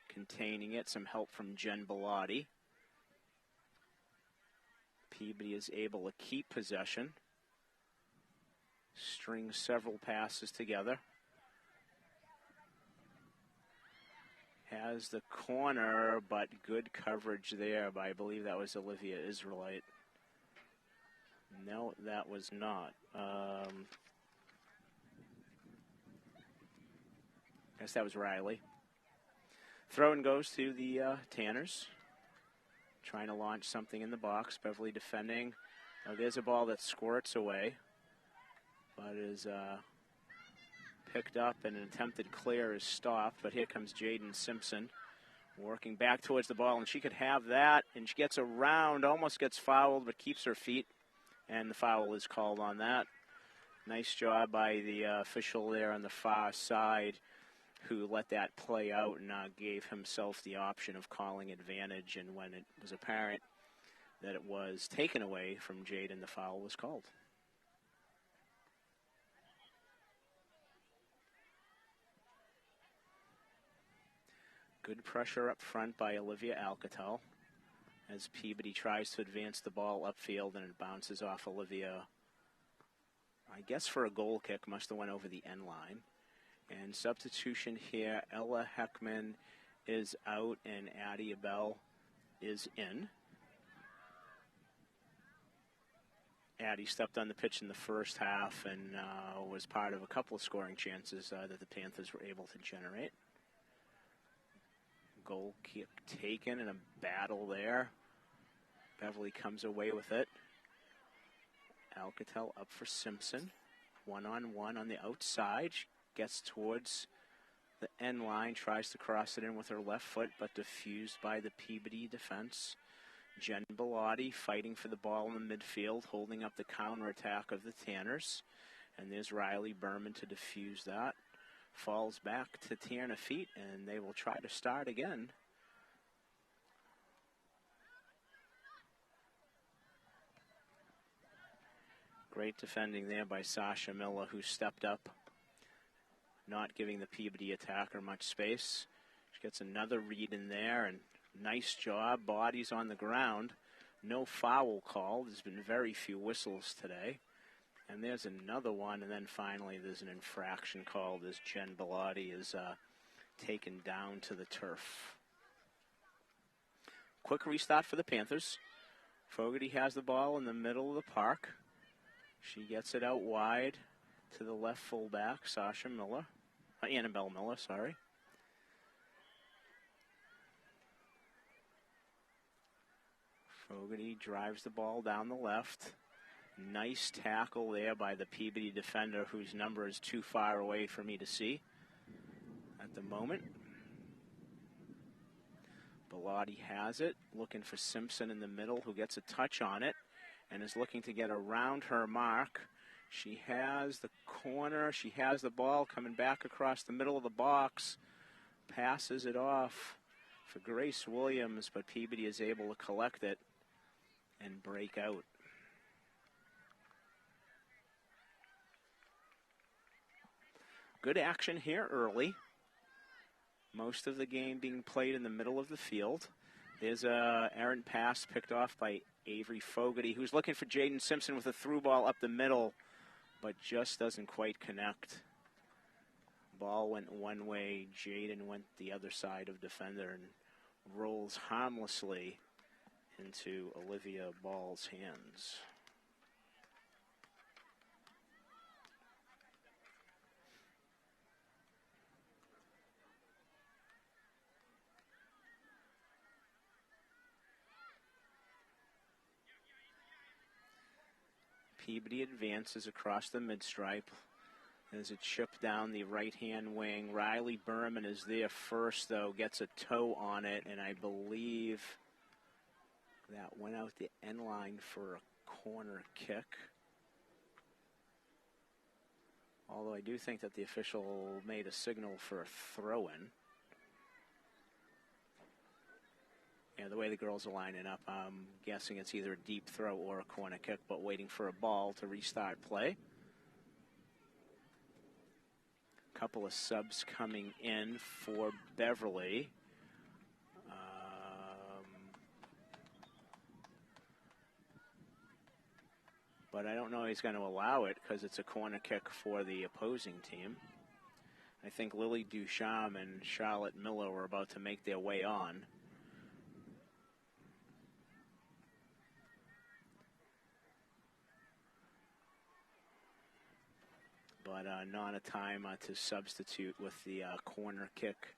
containing it. Some help from Jen Bellotti. Peabody is able to keep possession. String several passes together. Has the corner, but good coverage there by, I believe that was Olivia Israelite. No, that was not. I guess that was Riley. Throw and goes to the Tanners. Trying to launch something in the box. Beverly defending. There's a ball that squirts away, but is picked up, and an attempted clear is stopped. But here comes Jaden Simpson working back towards the ball, and she could have that, and she gets around, almost gets fouled, but keeps her feet, and the foul is called on that. Nice job by the official there on the far side, who let that play out and gave himself the option of calling advantage. And when it was apparent that it was taken away from Jaden, the foul was called. Good pressure up front by Olivia Alcatel as Peabody tries to advance the ball upfield, and it bounces off Olivia, I guess for a goal kick, must have went over the end line. And substitution here, Ella Heckman is out and Addie Abel is in. Addie stepped on the pitch in the first half and was part of a couple of scoring chances that the Panthers were able to generate. Goal kick taken in a battle there. Beverly comes away with it. Alcatel up for Simpson. One-on-one on the outside. She gets towards the end line, tries to cross it in with her left foot, but defused by the Peabody defense. Jen Bellotti fighting for the ball in the midfield, holding up the counterattack of the Tanners. And there's Riley Berman to defuse that. Falls back to Tanner feet, and they will try to start again. Great defending there by Sasha Miller, who stepped up, not giving the Peabody attacker much space. She gets another read in there, and nice job. Bodies on the ground. No foul call. There's been very few whistles today. And there's another one, and then finally there's an infraction called as Jen Bellotti is taken down to the turf. Quick restart for the Panthers. Fogarty has the ball in the middle of the park. She gets it out wide to the left fullback, Sasha Miller. Annabelle Miller, sorry. Fogarty drives the ball down the left. Nice tackle there by the Peabody defender, whose number is too far away for me to see at the moment. Bellotti has it, looking for Simpson in the middle, who gets a touch on it and is looking to get around her mark. She has the corner, she has the ball coming back across the middle of the box, passes it off for Grace Williams, but Peabody is able to collect it and break out. Good action here early. Most of the game being played in the middle of the field. There's a errant pass picked off by Avery Fogarty, who's looking for Jaden Simpson with a through ball up the middle, but just doesn't quite connect. Ball went one way, Jaden went the other side of defender and rolls harmlessly into Olivia Ball's hands. Peabody advances across the mid-stripe. There's a chip down the right-hand wing. Riley Berman is there first, though, gets a toe on it, and I believe that went out the end line for a corner kick. Although I do think that the official made a signal for a throw-in. Yeah, the way the girls are lining up, I'm guessing it's either a deep throw or a corner kick, but waiting for a ball to restart play. Couple of subs coming in for Beverly. But I don't know he's going to allow it because it's a corner kick for the opposing team. I think Lily Ducharme and Charlotte Miller were about to make their way on. But not a time to substitute with the corner kick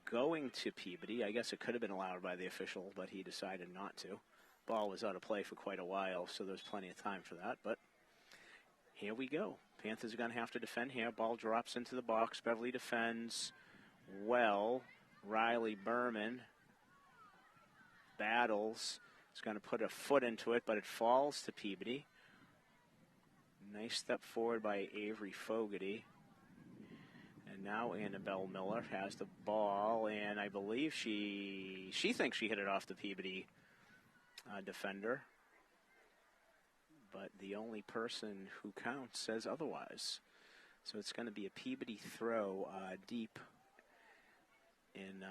going to Peabody. I guess it could have been allowed by the official, but he decided not to. Ball was out of play for quite a while, so there's plenty of time for that. But here we go. Panthers are going to have to defend here. Ball drops into the box. Beverly defends well. Riley Berman battles. He's going to put a foot into it, but it falls to Peabody. Nice step forward by Avery Fogarty. And now Annabelle Miller has the ball, and I believe she thinks she hit it off the Peabody defender. But the only person who counts says otherwise. So it's going to be a Peabody throw deep in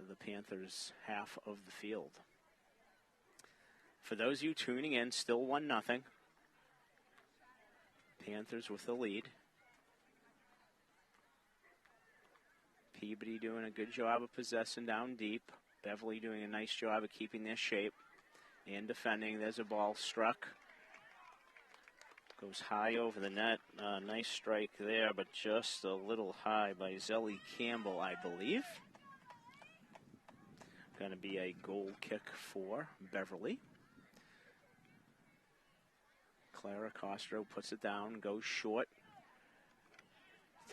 the Panthers' half of the field. For those of you tuning in, still 1-0. Panthers with the lead. Peabody doing a good job of possessing down deep. Beverly doing a nice job of keeping their shape and defending. There's a ball struck. Goes high over the net. Nice strike there, but just a little high by Zelly Campbell, I believe. Going to be a goal kick for Beverly. Clara Costro puts it down, goes short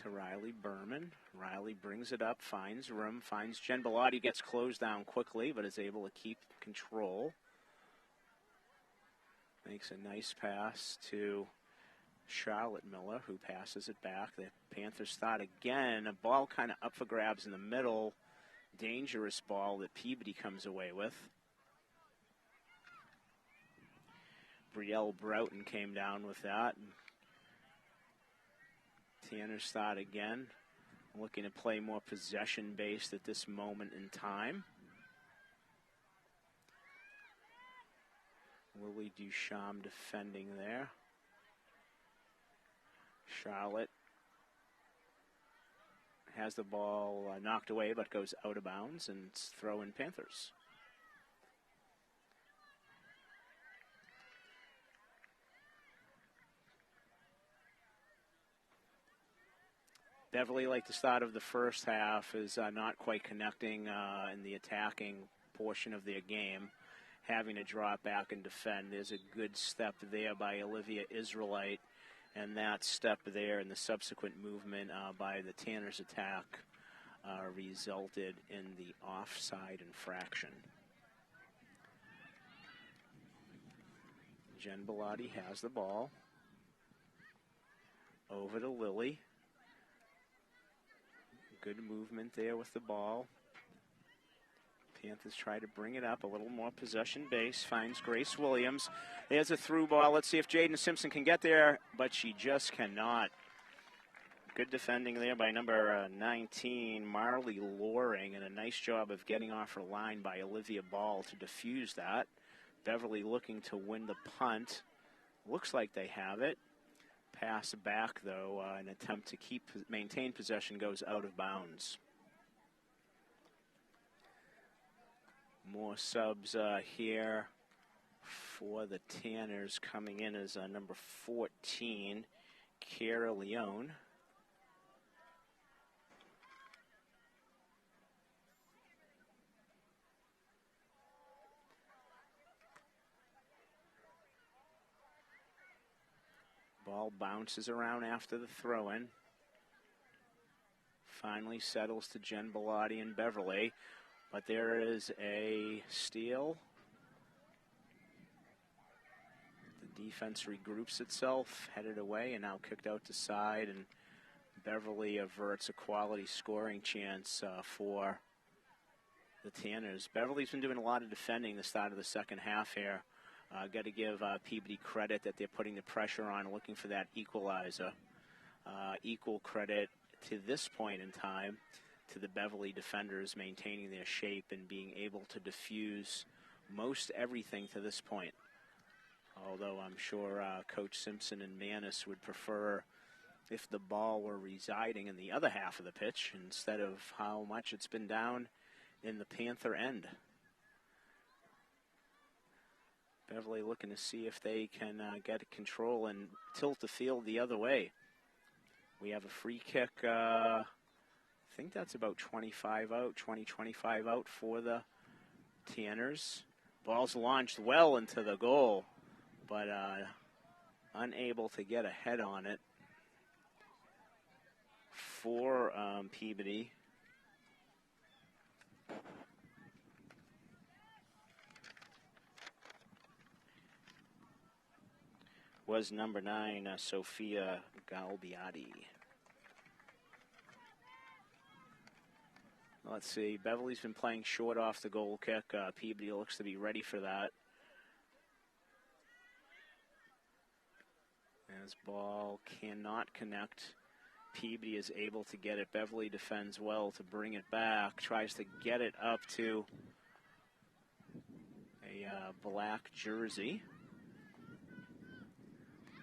to Riley Berman. Riley brings it up, finds room, finds Jen Bellotti, gets closed down quickly, but is able to keep control. Makes a nice pass to Charlotte Miller, who passes it back. The Panthers start again. A ball kind of up for grabs in the middle. Dangerous ball that Peabody comes away with. Brielle Broughton came down with that. Tanner start again. Looking to play more possession-based at this moment in time. Lily Duchamp defending there. Charlotte has the ball knocked away, but goes out of bounds, and it's throw in Panthers. Beverly, like the start of the first half, is not quite connecting in the attacking portion of their game, having to drop back and defend. There's a good step there by Olivia Israelite, and that step there and the subsequent movement by the Tanners attack resulted in the offside infraction. Jen Bellotti has the ball. Over to Lily. Good movement there with the ball. Panthers try to bring it up a little more possession base. Finds Grace Williams. There's a through ball. Let's see if Jaden Simpson can get there, but she just cannot. Good defending there by number 19, Marley Loring, and a nice job of getting off her line by Olivia Ball to defuse that. Beverly looking to win the punt. Looks like they have it. Pass back, though, an attempt to maintain possession goes out of bounds. More subs here for the Tanners. Coming in as number 14, Kara Leone. Ball bounces around after the throw-in. Finally settles to Jen Bellotti and Beverly. But there is a steal. The defense regroups itself, headed away, and now kicked out to side. And Beverly averts a quality scoring chance for the Tanners. Beverly's been doing a lot of defending the start of the second half here. Got to give Peabody credit that they're putting the pressure on, looking for that equalizer. Equal credit to this point in time to the Beverly defenders maintaining their shape and being able to diffuse most everything to this point. Although I'm sure Coach Simpson and Manis would prefer if the ball were residing in the other half of the pitch instead of how much it's been down in the Panther end. Beverly looking to see if they can get control and tilt the field the other way. We have a free kick. I think that's about 25 out, 20-25 out for the Tanners. Ball's launched well into the goal, but unable to get a head on it for Peabody. Was number 9, Sophia Galbiati. Let's see, Beverly's been playing short off the goal kick. Peabody looks to be ready for that. As ball cannot connect. Peabody is able to get it. Beverly defends well to bring it back. Tries to get it up to a black jersey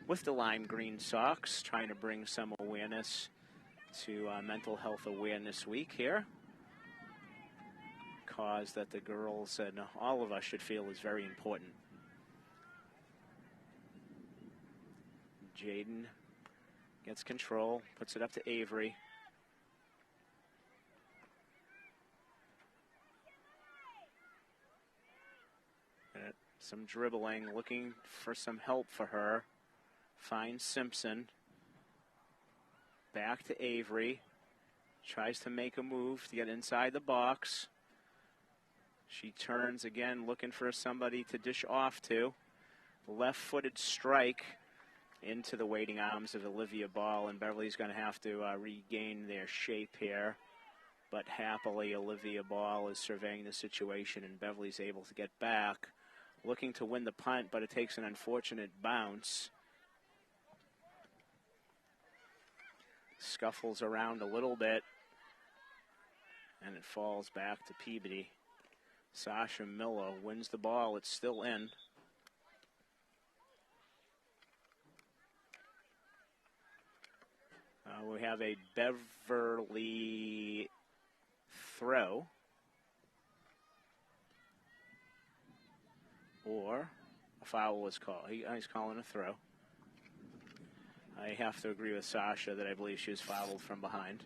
with the lime green socks, trying to bring some awareness to Mental Health Awareness Week here. Cause that the girls and all of us should feel is very important. Jaden gets control, puts it up to Avery. Some dribbling, looking for some help for her. Finds Simpson. Back to Avery. Tries to make a move to get inside the box. She turns again, looking for somebody to dish off to. Left-footed strike into the waiting arms of Olivia Ball, and Beverly's going to have to regain their shape here. But happily, Olivia Ball is surveying the situation, and Beverly's able to get back, looking to win the punt, but it takes an unfortunate bounce. Scuffles around a little bit, and it falls back to Peabody. Sasha Miller wins the ball. It's still in. We have a Beverly throw. Or a foul was called. He's calling a throw. I have to agree with Sasha that I believe she was fouled from behind.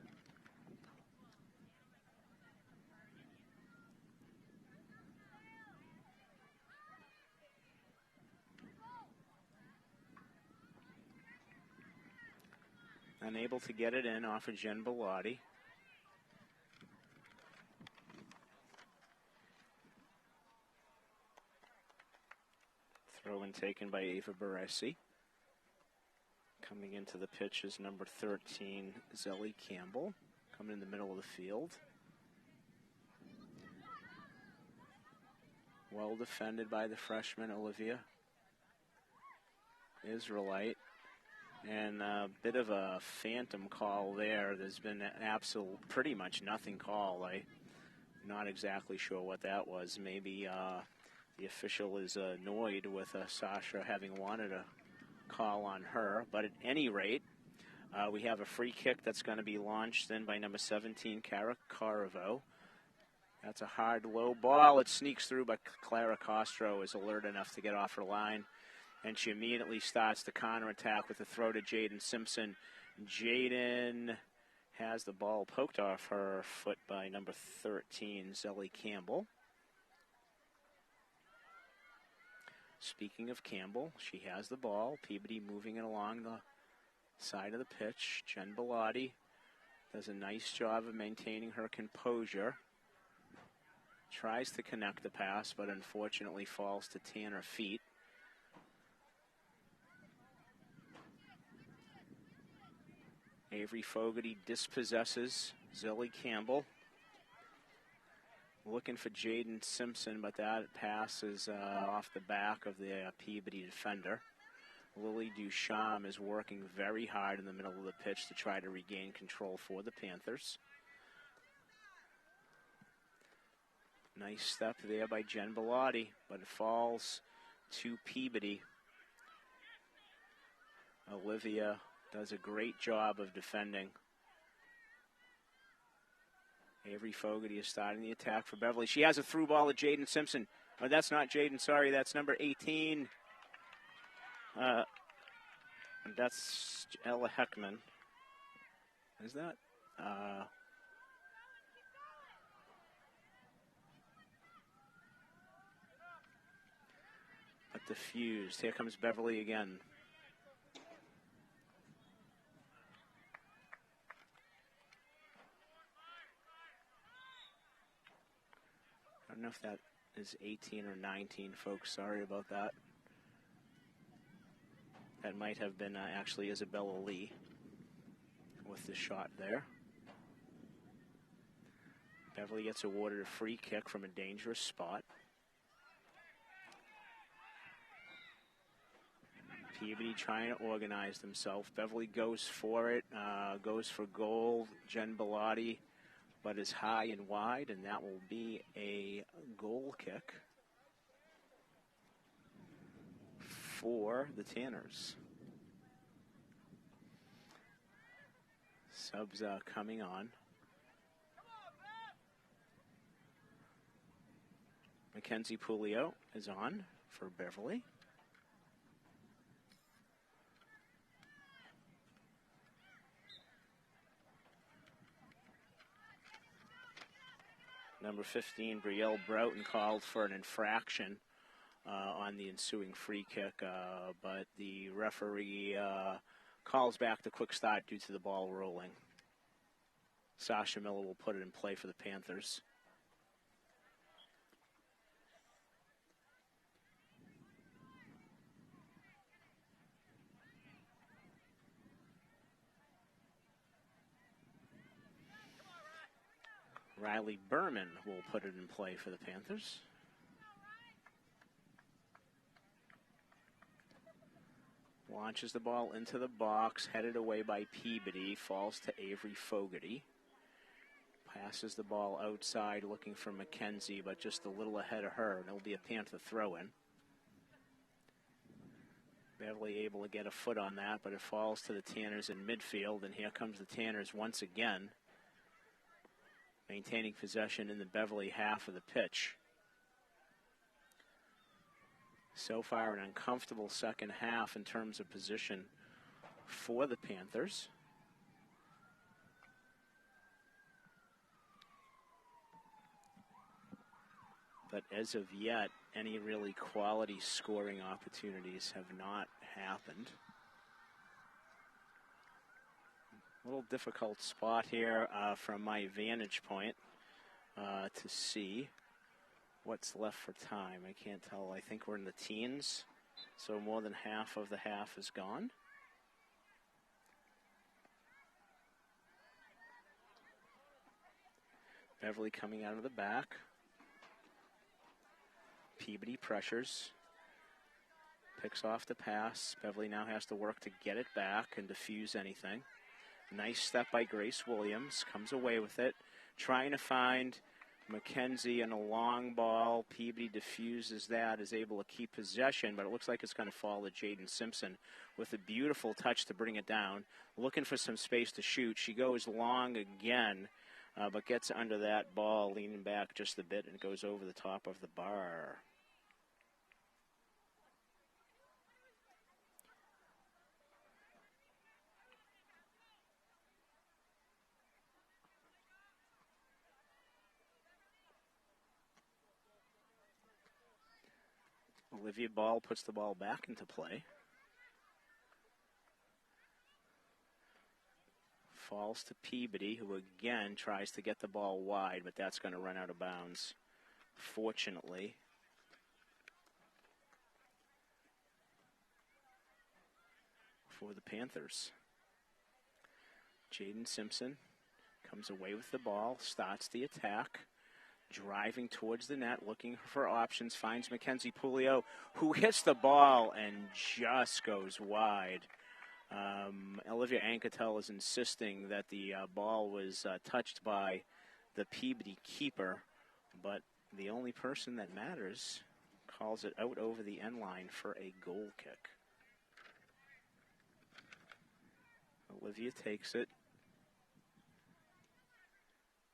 Unable to get it in off of Jen Bellotti. Throw in taken by Ava Baresi. Coming into the pitch is number 13, Zelly Campbell. Coming in the middle of the field. Well defended by the freshman, Olivia Israelite. And a bit of a phantom call there. There's been pretty much nothing called. I'm not exactly sure what that was. Maybe the official is annoyed with Sasha having wanted a call on her. But at any rate, we have a free kick that's going to be launched in by number 17, Cara Caravo. That's a hard, low ball. It sneaks through, but Clara Castro is alert enough to get off her line. And she immediately starts the counterattack with a throw to Jaden Simpson. Jaden has the ball poked off her foot by number 13, Zelly Campbell. Speaking of Campbell, she has the ball. Peabody moving it along the side of the pitch. Jen Bellotti does a nice job of maintaining her composure. Tries to connect the pass, but unfortunately falls to Tanner feet. Avery Fogarty dispossesses Zelly Campbell. Looking for Jaden Simpson, but that pass is off the back of the Peabody defender. Lily Duchamp is working very hard in the middle of the pitch to try to regain control for the Panthers. Nice step there by Jen Bellotti, but it falls to Peabody. Olivia does a great job of defending. Avery Fogarty is starting the attack for Beverly. She has a through ball at Jaden Simpson. Oh, that's not Jaden, sorry, that's number 18. That's Ella Heckman. Is that? But diffused. Here comes Beverly again. I don't know if that is 18 or 19, folks. Sorry about that. That might have been actually Isabella Lee with the shot there. Beverly gets awarded a free kick from a dangerous spot. Peabody trying to organize themselves. Beverly goes for it, goes for goal. Jen Bellotti, but is high and wide, and that will be a goal kick for the Tanners. Subs coming on. Mackenzie Pulio is on for Beverly. Number 15, Brielle Broughton, called for an infraction on the ensuing free kick, but the referee calls back the quick start due to the ball rolling. Sasha Miller will put it in play for the Panthers. Riley Berman will put it in play for the Panthers. Launches the ball into the box, headed away by Peabody, falls to Avery Fogarty. Passes the ball outside, looking for Mackenzie, but just a little ahead of her, and it'll be a Panther throw-in. Beverly able to get a foot on that, but it falls to the Tanners in midfield, and here comes the Tanners once again, maintaining possession in the Beverly half of the pitch. So far, an uncomfortable second half in terms of position for the Panthers. But as of yet, any really quality scoring opportunities have not happened. A little difficult spot here from my vantage point to see what's left for time. I can't tell. I think we're in the teens, so more than half of the half is gone. Beverly coming out of the back. Peabody pressures. Picks off the pass. Beverly now has to work to get it back and defuse anything. Nice step by Grace Williams. Comes away with it. Trying to find Mackenzie and a long ball. Peabody diffuses that, is able to keep possession, but it looks like it's going to fall to Jaden Simpson with a beautiful touch to bring it down. Looking for some space to shoot. She goes long again, but gets under that ball, leaning back just a bit, and goes over the top of the bar. Olivia Ball puts the ball back into play. Falls to Peabody, who again tries to get the ball wide, but that's going to run out of bounds, fortunately. For the Panthers. Jaden Simpson comes away with the ball, starts the attack. Driving towards the net, looking for options, finds Mackenzie Pulio, who hits the ball and just goes wide. Olivia Anketel is insisting that the ball was touched by the Peabody keeper, but the only person that matters calls it out over the end line for a goal kick. Olivia takes it,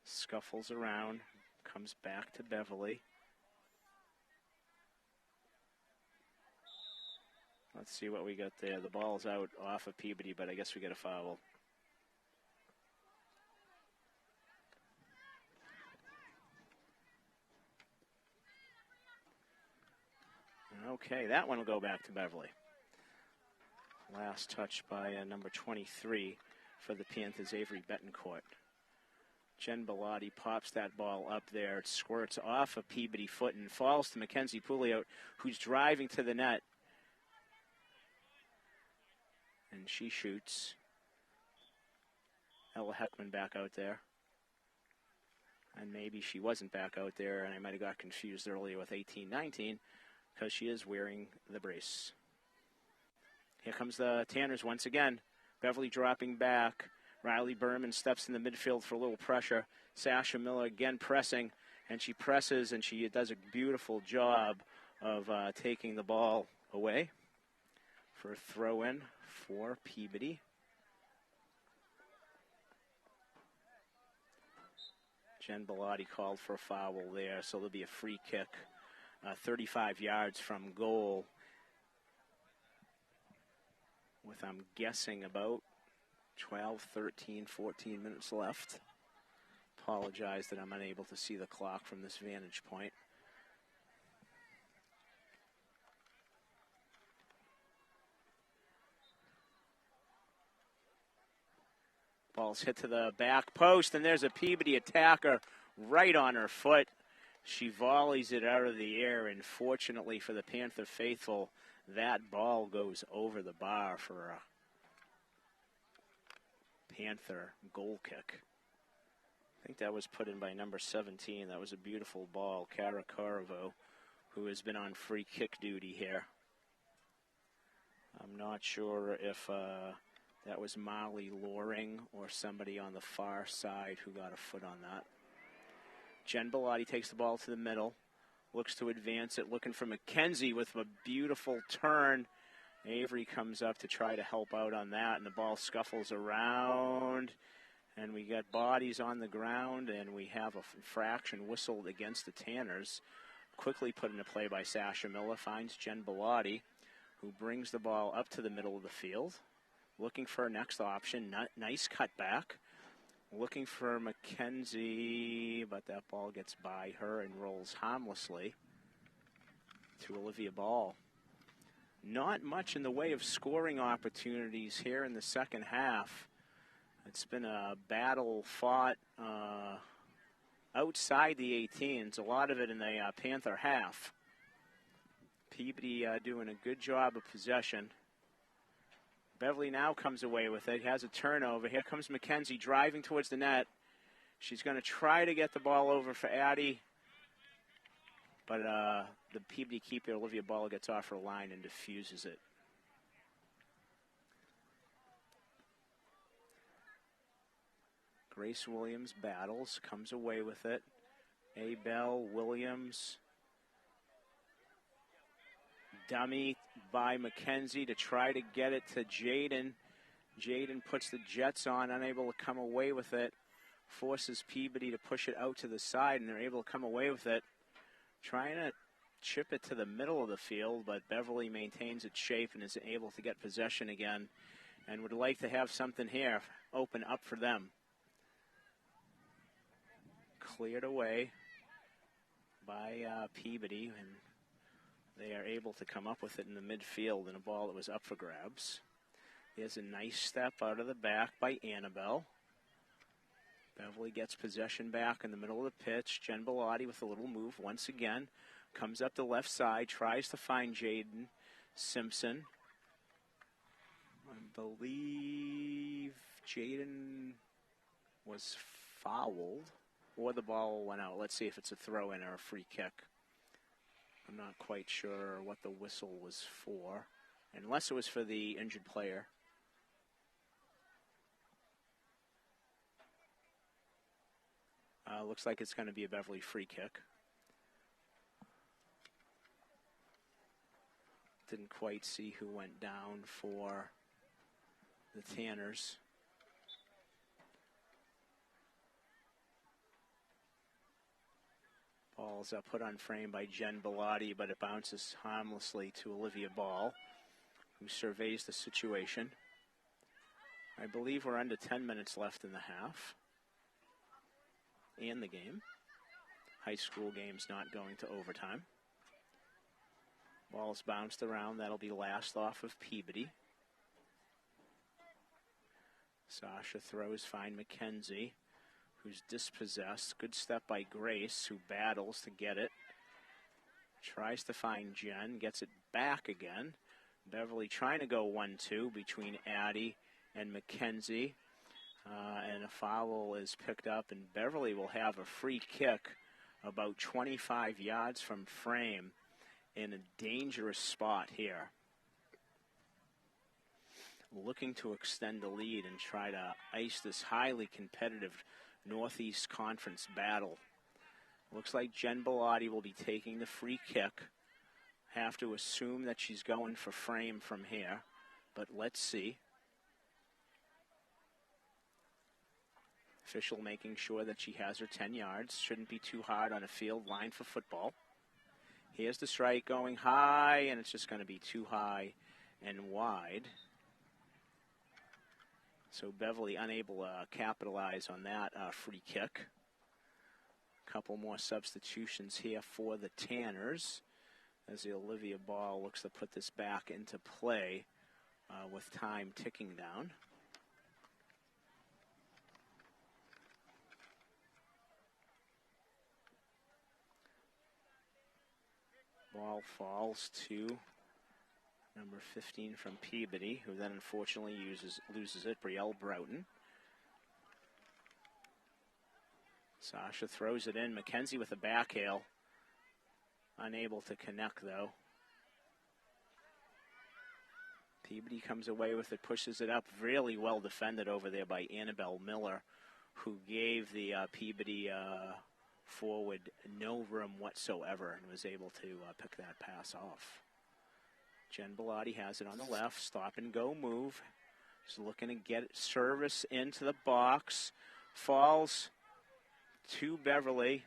scuffles around, comes back to Beverly. Let's see what we got there. The ball's out off of Peabody, but I guess we get a foul. Okay, that one will go back to Beverly. Last touch by number 23 for the Panthers, Avery Betancourt. Jen Bellotti pops that ball up there. It squirts off a Peabody foot and falls to Mackenzie Pulio, who's driving to the net. And she shoots. Ella Heckman back out there. And maybe she wasn't back out there, and I might have got confused earlier with 18-19, because she is wearing the brace. Here comes the Tanners once again. Beverly dropping back. Riley Berman steps in the midfield for a little pressure. Sasha Miller again pressing, and she presses, and she does a beautiful job of taking the ball away for a throw-in for Peabody. Jen Bellotti called for a foul there, so there'll be a free kick 35 yards from goal with, I'm guessing, about 12, 13, 14 minutes left. Apologize that I'm unable to see the clock from this vantage point. Ball's hit to the back post, and there's a Peabody attacker right on her foot. She volleys it out of the air, and fortunately for the Panther faithful, that ball goes over the bar for a Panther goal kick. I think that was put in by number 17. That was a beautiful ball, Cara Corvo, who has been on free kick duty here. I'm not sure if that was Molly Loring or somebody on the far side who got a foot on that. Jen Bellotti takes the ball to the middle, looks to advance it, looking for McKenzie with a beautiful turn. Avery comes up to try to help out on that, and the ball scuffles around, and we got bodies on the ground, and we have a infraction whistled against the Tanners. Quickly put into play by Sasha Miller, finds Jen Bellotti, who brings the ball up to the middle of the field, looking for a next option. Nice cutback. Looking for McKenzie, but that ball gets by her and rolls harmlessly to Olivia Ball. Not much in the way of scoring opportunities here in the second half. It's been a battle fought outside the 18s, a lot of it in the Panther half. Peabody doing a good job of possession. Beverly now comes away with it, has a turnover. Here comes McKenzie driving towards the net. She's going to try to get the ball over for Addie, but the Peabody keeper, Olivia Ball, gets off her line and diffuses it. Grace Williams battles, comes away with it. Abel Williams. Dummy by McKenzie to try to get it to Jaden. Jaden puts the Jets on, unable to come away with it. Forces Peabody to push it out to the side, and they're able to come away with it. Trying to chip it to the middle of the field, but Beverly maintains its shape and is able to get possession again, and would like to have something here open up for them. Cleared away by Peabody, and they are able to come up with it in the midfield in a ball that was up for grabs. There's a nice step out of the back by Annabelle. Beverly gets possession back in the middle of the pitch. Jen Bellotti with a little move once again. Comes up the left side, tries to find Jaden Simpson. I believe Jaden was fouled, or the ball went out. Let's see if it's a throw-in or a free kick. I'm not quite sure what the whistle was for, unless it was for the injured player. Looks like it's going to be a Beverly free kick. Didn't quite see who went down for the Tanners. Ball's put on frame by Jen Bellotti, but it bounces harmlessly to Olivia Ball, who surveys the situation. I believe we're under 10 minutes left in the half and the game. High school game's not going to overtime. Ball's bounced around. That'll be last off of Peabody. Sasha throws, find McKenzie, who's dispossessed. Good step by Grace, who battles to get it. Tries to find Jen, gets it back again. Beverly trying to go 1-2 between Addie and McKenzie. And a foul is picked up, and Beverly will have a free kick about 25 yards from frame in a dangerous spot here. looking to extend the lead and try to ice this highly competitive Northeast Conference battle. Looks like Jen Bellotti will be taking the free kick. Have to assume that she's going for frame from here, but let's see. Official making sure that she has her 10 yards. Shouldn't be too hard on a field line for football. Here's the strike going high, and it's just going to be too high and wide. So Beverly unable to capitalize on that free kick. Couple more substitutions here for the Tanners as the Olivia Ball looks to put this back into play with time ticking down. Ball falls to number 15 from Peabody, who then unfortunately loses it, Brielle Broughton. Sasha throws it in. McKenzie with a back heel. Unable to connect, though. Peabody comes away with it, pushes it up. Really well defended over there by Annabelle Miller, who gave the Peabody forward no room whatsoever and was able to pick that pass off. Jen Bellotti has it on the left. Stop and go move. She's looking to get service into the box. Falls to Beverly,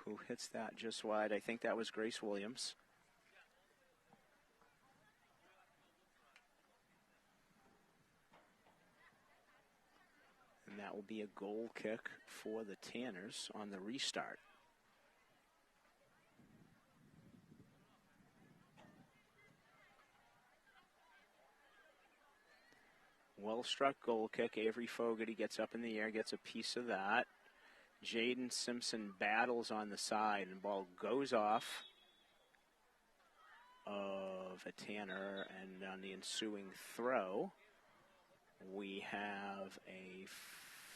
who hits that just wide. I think that was Grace Williams. And that will be a goal kick for the Tanners on the restart. Well-struck goal kick. Avery Fogarty gets up in the air, gets a piece of that. Jaden Simpson battles on the side, and ball goes off of a Tanner, and on the ensuing throw, we have a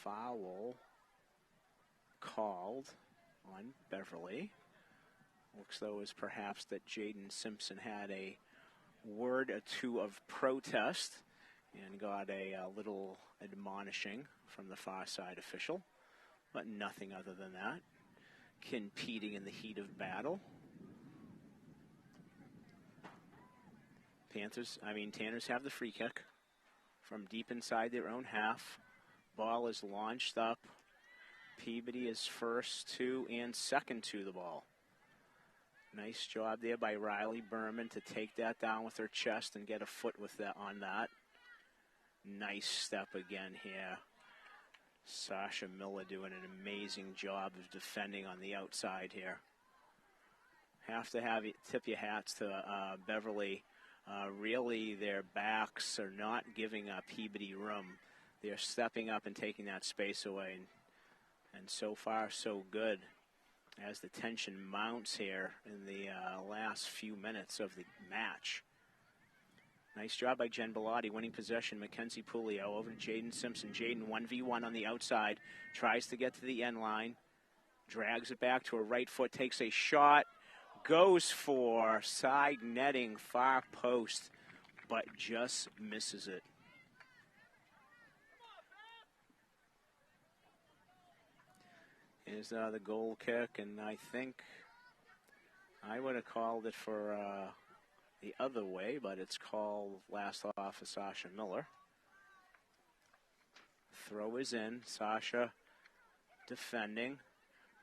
foul called on Beverly. Looks though as perhaps that Jaden Simpson had a word or two of protest and got a little admonishing from the far side official, but nothing other than that. Competing in the heat of battle. Tanners have the free kick from deep inside their own half. Ball is launched up. Peabody is first to and second to the ball. Nice job there by Riley Berman to take that down with her chest and get a foot with that on that. Nice step again here. Sasha Miller doing an amazing job of defending on the outside here. Have to tip your hats to Beverly. Really, their backs are not giving Peabody room. They're stepping up and taking that space away. And so far, so good as the tension mounts here in the last few minutes of the match. Nice job by Jen Bellotti, winning possession. Mackenzie Pulio over to Jaden Simpson. Jaden 1v1 on the outside, tries to get to the end line, drags it back to her right foot, takes a shot, goes for side netting, far post, but just misses it. Is the goal kick, and I think I would have called it for the other way, but it's called last off of Sasha Miller. Throw is in. Sasha defending.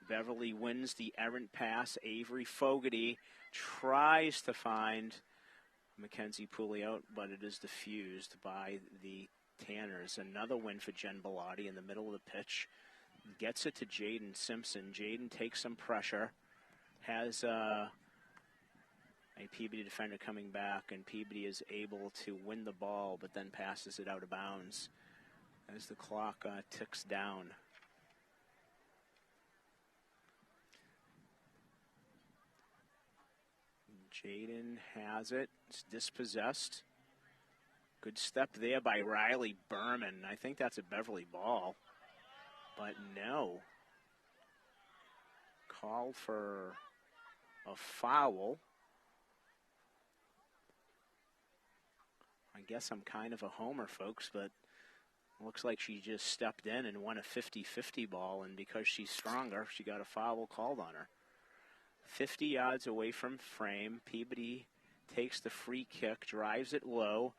Beverly wins the errant pass. Avery Fogarty tries to find Mackenzie Pulio, but it is diffused by the Tanners. Another win for Jen Bellotti in the middle of the pitch. Gets it to Jaden Simpson. Jaden takes some pressure. Has a Peabody defender coming back, and Peabody is able to win the ball, but then passes it out of bounds as the clock ticks down. Jaden has it. It's dispossessed. Good step there by Riley Berman. I think that's a Beverly ball, but no. Called for a foul guess I'm kind of a homer, folks, but looks like she just stepped in and won a 50-50 ball, and because she's stronger, she got a foul called on her. 50 yards away from frame, Peabody takes the free kick, drives it low,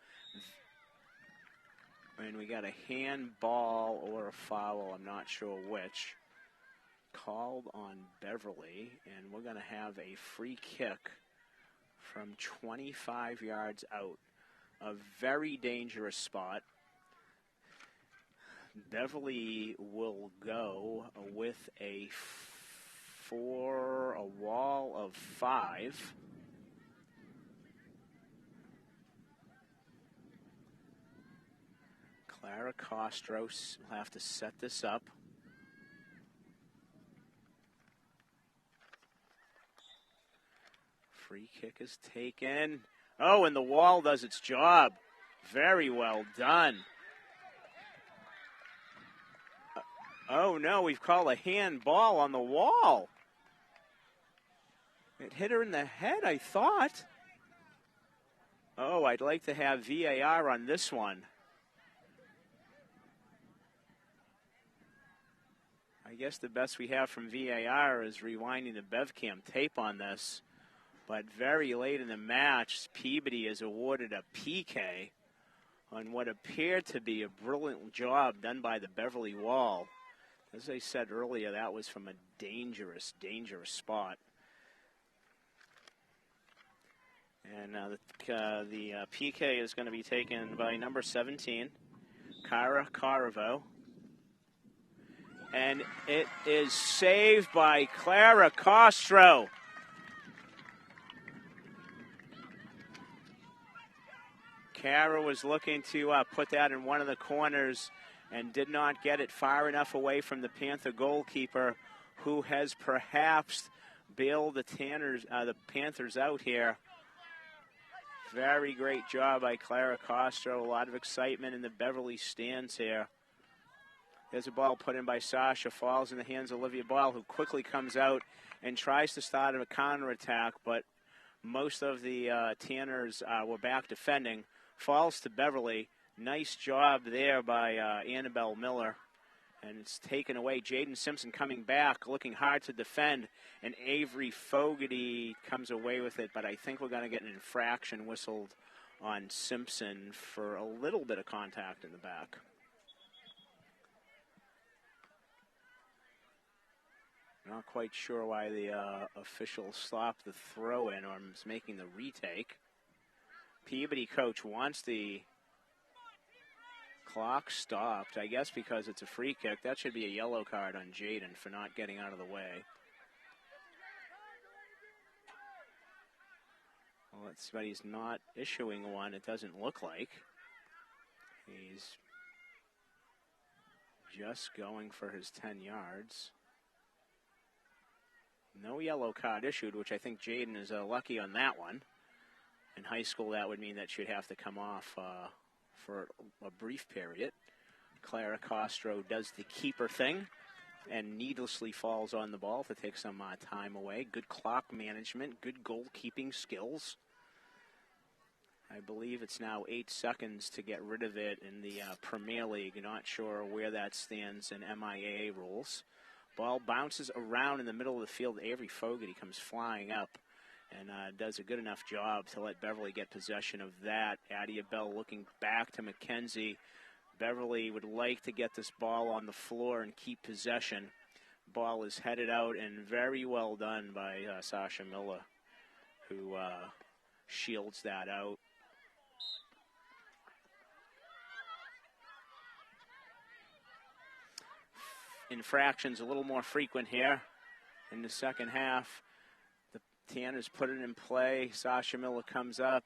and we got a handball or a foul, I'm not sure which, called on Beverly, and we're going to have a free kick from 25 yards out. A very dangerous spot. Beverly will go with a wall of 5. Clara Costros will have to set this up. Free kick is taken. Oh, and the wall does its job. Very well done. Oh, no, we've called a handball on the wall. It hit her in the head, I thought. Oh, I'd like to have VAR on this one. I guess the best we have from VAR is rewinding the BevCam tape on this. But very late in the match, Peabody is awarded a PK on what appeared to be a brilliant job done by the Beverly wall. As I said earlier, that was from a dangerous, dangerous spot. And the PK is going to be taken by number 17, Cara Caravo. And it is saved by Clara Costro. Cara was looking to put that in one of the corners and did not get it far enough away from the Panther goalkeeper, who has perhaps bailed the Panthers out here. Very great job by Clara Costro. A lot of excitement in the Beverly stands here. There's a ball put in by Sasha, falls in the hands of Olivia Ball, who quickly comes out and tries to start a counterattack, but most of the Tanners were back defending. Falls to Beverly. Nice job there by Annabelle Miller. And it's taken away. Jaden Simpson coming back, looking hard to defend. And Avery Fogarty comes away with it, but I think we're going to get an infraction whistled on Simpson for a little bit of contact in the back. Not quite sure why the official stopped the throw-in or is making the retake. Peabody coach wants the clock stopped, I guess because it's a free kick. That should be a yellow card on Jaden for not getting out of the way. Well, but he's not issuing one, it doesn't look like. He's just going for his 10 yards. No yellow card issued, which I think Jaden is lucky on that one. In high school, that would mean that she'd have to come off for a brief period. Clara Costro does the keeper thing and needlessly falls on the ball to take some time away. Good clock management, good goalkeeping skills. I believe it's now 8 seconds to get rid of it in the Premier League. Not sure where that stands in MIAA rules. Ball bounces around in the middle of the field. Avery Fogarty comes flying up and does a good enough job to let Beverly get possession of that. Adia Bell looking back to McKenzie. Beverly would like to get this ball on the floor and keep possession. Ball is headed out and very well done by Sasha Miller, who shields that out. Infractions a little more frequent here in the second half. The Tanners put it in play. Sasha Miller comes up,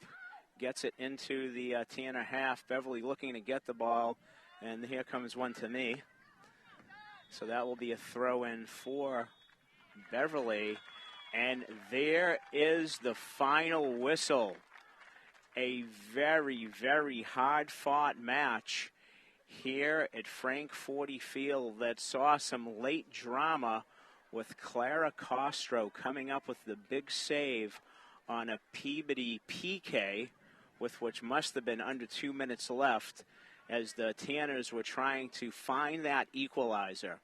gets it into the Tanner half. Beverly looking to get the ball, and here comes one to me. So that will be a throw-in for Beverly. And there is the final whistle. A very, very hard-fought match here at Frank 40 Field that saw some late drama with Clara Costro coming up with the big save on a Peabody PK, with which must have been under 2 minutes left, as the Tanners were trying to find that equalizer.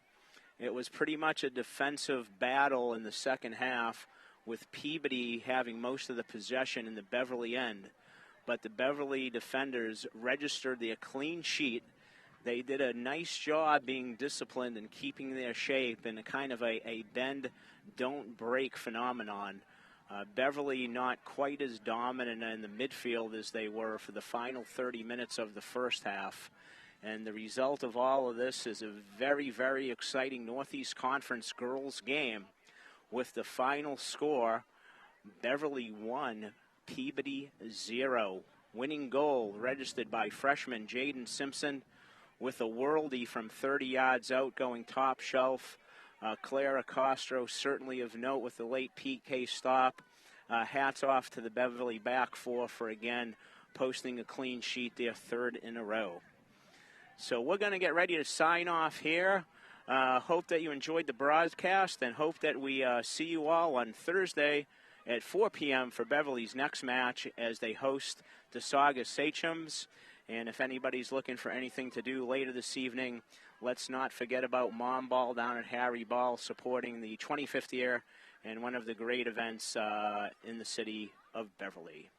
It was pretty much a defensive battle in the second half, with Peabody having most of the possession in the Beverly end. But the Beverly defenders registered their clean sheet. They did a nice job being disciplined and keeping their shape in a kind of a bend, don't break phenomenon. Beverly not quite as dominant in the midfield as they were for the final 30 minutes of the first half. And the result of all of this is a very, very exciting Northeast Conference girls game, with the final score, Beverly 1, Peabody 0. Winning goal registered by freshman Jaden Simpson, with a worldie from 30 yards out going top shelf. Clara Castro certainly of note with the late PK stop. Hats off to the Beverly back four for again posting a clean sheet, their third in a row. So we're going to get ready to sign off here. Hope that you enjoyed the broadcast, and hope that we see you all on Thursday at 4 p.m. for Beverly's next match as they host the Saugus Sachems. And if anybody's looking for anything to do later this evening, let's not forget about Mom Ball down at Harry Ball, supporting the 25th year and one of the great events in the city of Beverly.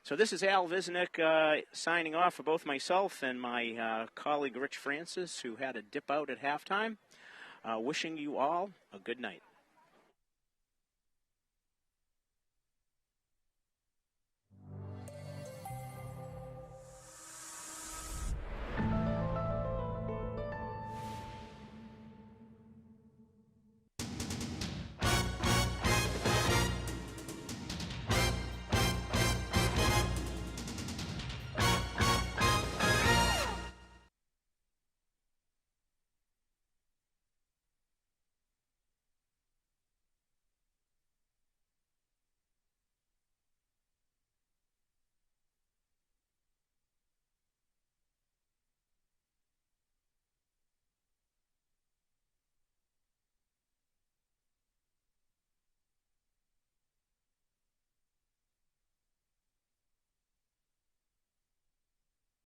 So this is Al Visnick signing off for both myself and my colleague Rich Francis, who had a dip out at halftime. Wishing you all a good night.